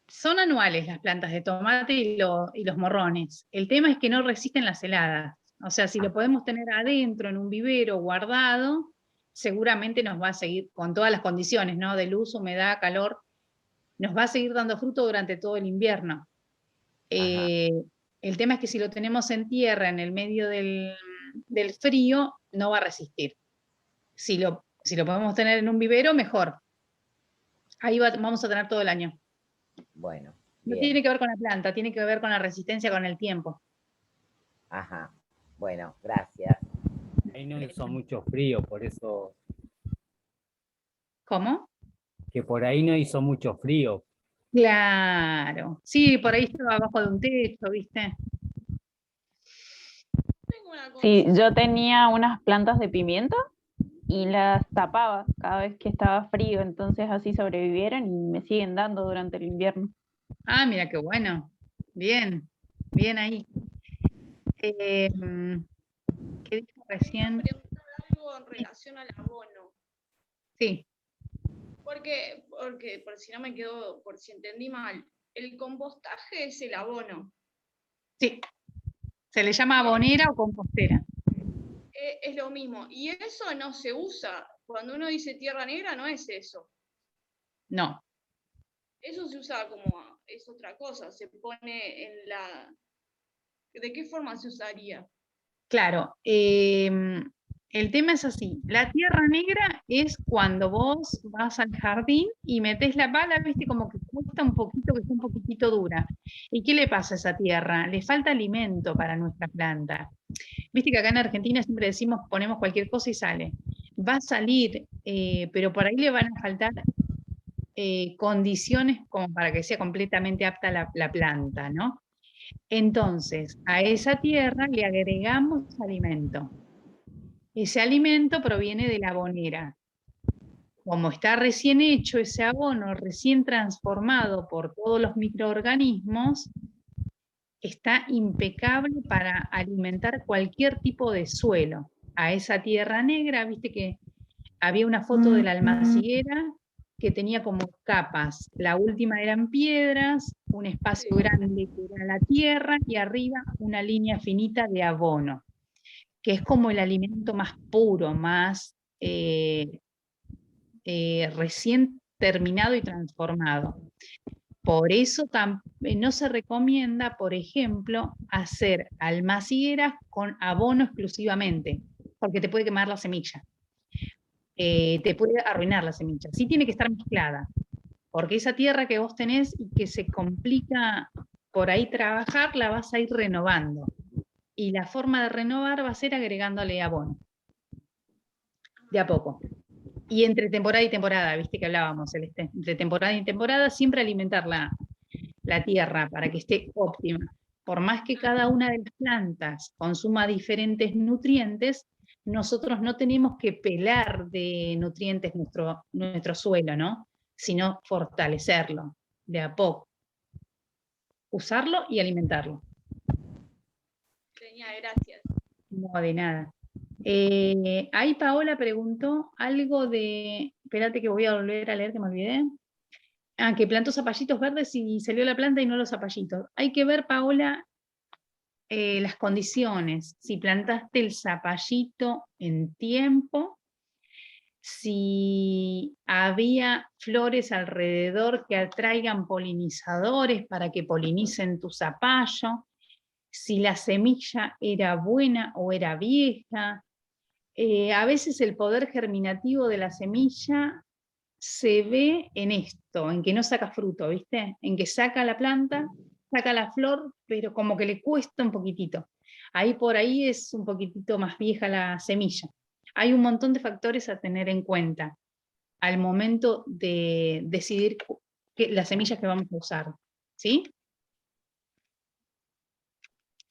Son anuales las plantas de tomate y los morrones. El tema es que no resisten las heladas. O sea, si lo podemos tener adentro en un vivero guardado, seguramente nos va a seguir con todas las condiciones, ¿no? De luz, humedad, calor, nos va a seguir dando fruto durante todo el invierno. El tema es que si lo tenemos en tierra, en el medio del frío, no va a resistir. Si lo podemos tener en un vivero, mejor. Ahí vamos a tener todo el año. Bueno. No Bien. tiene que ver con la planta, tiene que ver con la resistencia con el tiempo. Ajá. Bueno, gracias. Ahí no hizo mucho frío, por eso. ¿Cómo? Que por ahí no hizo mucho frío. Claro. Sí, por ahí estaba abajo de un techo, ¿viste? Sí, yo tenía unas plantas de pimienta y las tapaba cada vez que estaba frío, entonces así sobrevivieron y me siguen dando durante el invierno. Ah, mira qué bueno. Bien, bien ahí. ¿Qué dijo recién? Preguntar algo en relación al abono. Sí. Porque, por si no me quedó, por si entendí mal, el compostaje es el abono. Sí. Se le llama abonera o compostera. Es lo mismo. Y eso no se usa. Cuando uno dice tierra negra, no es eso. No. Eso se usa como, es otra cosa. Se pone en la... ¿De qué forma se usaría? Claro. El tema es así. La tierra negra es cuando vos vas al jardín y metés la pala, viste, como que cuesta un poquito, que está un poquitito dura. ¿Y qué le pasa a esa tierra? Le falta alimento para nuestra planta. Viste que acá en Argentina siempre decimos, ponemos cualquier cosa y sale. Va a salir, pero por ahí le van a faltar condiciones como para que sea completamente apta la planta, ¿no? Entonces, a esa tierra le agregamos alimento. Ese alimento proviene de la abonera. Como está recién hecho ese abono, recién transformado por todos los microorganismos, está impecable para alimentar cualquier tipo de suelo. A esa tierra negra, viste que había una foto de la almaciguera que tenía como capas. La última eran piedras, un espacio grande que era la tierra y arriba una línea finita de abono, que es como el alimento más puro, más recién terminado y transformado. Por eso no se recomienda, por ejemplo, hacer almacigueras con abono exclusivamente, porque te puede quemar la semilla. Te puede arruinar la semilla. Sí tiene que estar mezclada, porque esa tierra que vos tenés y que se complica por ahí trabajar, la vas a ir renovando. Y la forma de renovar va a ser agregándole abono. De a poco. Y entre temporada y temporada, viste que hablábamos, Celeste, entre temporada y temporada, siempre alimentar la tierra para que esté óptima. Por más que cada una de las plantas consuma diferentes nutrientes, nosotros no tenemos que pelar de nutrientes nuestro suelo, ¿no? Sino fortalecerlo de a poco. Usarlo y alimentarlo. Genial, gracias. No, de nada. Ahí Paola preguntó algo de... Espérate que voy a volver a leer, que me olvidé. Ah, que plantó zapallitos verdes y salió la planta y no los zapallitos. Hay que ver, Paola, las condiciones. Si plantaste el zapallito en tiempo, si había flores alrededor que atraigan polinizadores para que polinicen tu zapallo, si la semilla era buena o era vieja. A veces el poder germinativo de la semilla se ve en esto, en que no saca fruto, ¿viste? En que saca la planta, saca la flor, pero como que le cuesta un poquitito. Ahí por ahí es un poquitito más vieja la semilla. Hay un montón de factores a tener en cuenta al momento de decidir las semillas que vamos a usar, ¿sí?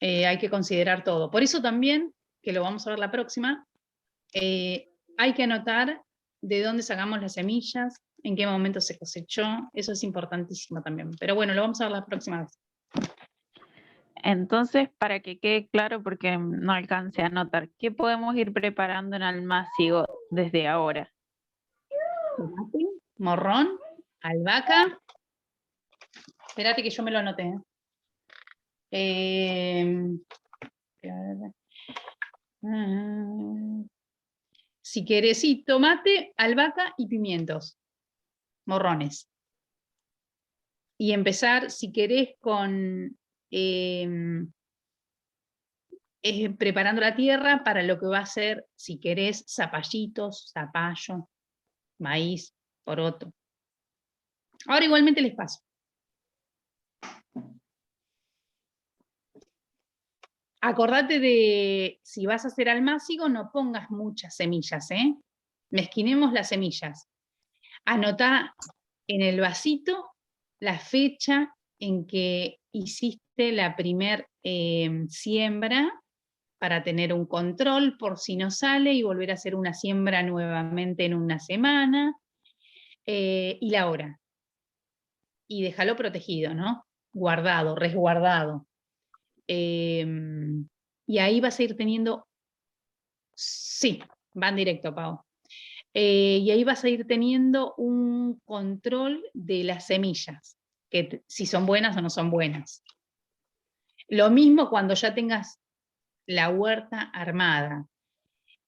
Hay que considerar todo. Por eso también, que lo vamos a ver la próxima, hay que anotar de dónde sacamos las semillas, en qué momento se cosechó, eso es importantísimo también. Pero bueno, lo vamos a ver la próxima vez. Entonces, para que quede claro, porque no alcancé a anotar, ¿qué podemos ir preparando en almácigo desde ahora? Tomate, morrón, albahaca. Espérate que yo me lo anoté. Si querés, sí, tomate, albahaca y pimientos, morrones. Y empezar, si querés, con preparando la tierra para lo que va a ser, si querés, zapallitos, zapallo, maíz, poroto. Ahora igualmente les paso. Acordate de, si vas a hacer almácigo, no pongas muchas semillas, ¿eh? Mezquinemos las semillas. Anotá en el vasito la fecha en que hiciste la primer siembra para tener un control por si no sale y volver a hacer una siembra nuevamente en una semana, y la hora. Y déjalo protegido, ¿no? Guardado, resguardado. Y ahí vas a ir teniendo, sí, van directo, Pau. Y ahí vas a ir teniendo un control de las semillas, que si son buenas o no son buenas. Lo mismo cuando ya tengas la huerta armada.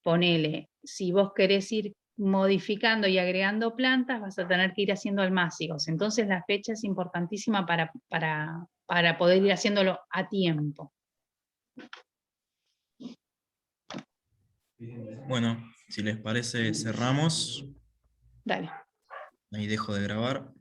Ponele, si vos querés ir modificando y agregando plantas, vas a tener que ir haciendo almácigos. Entonces la fecha es importantísima para poder ir haciéndolo a tiempo. Bueno, si les parece, cerramos. Dale. Ahí dejo de grabar.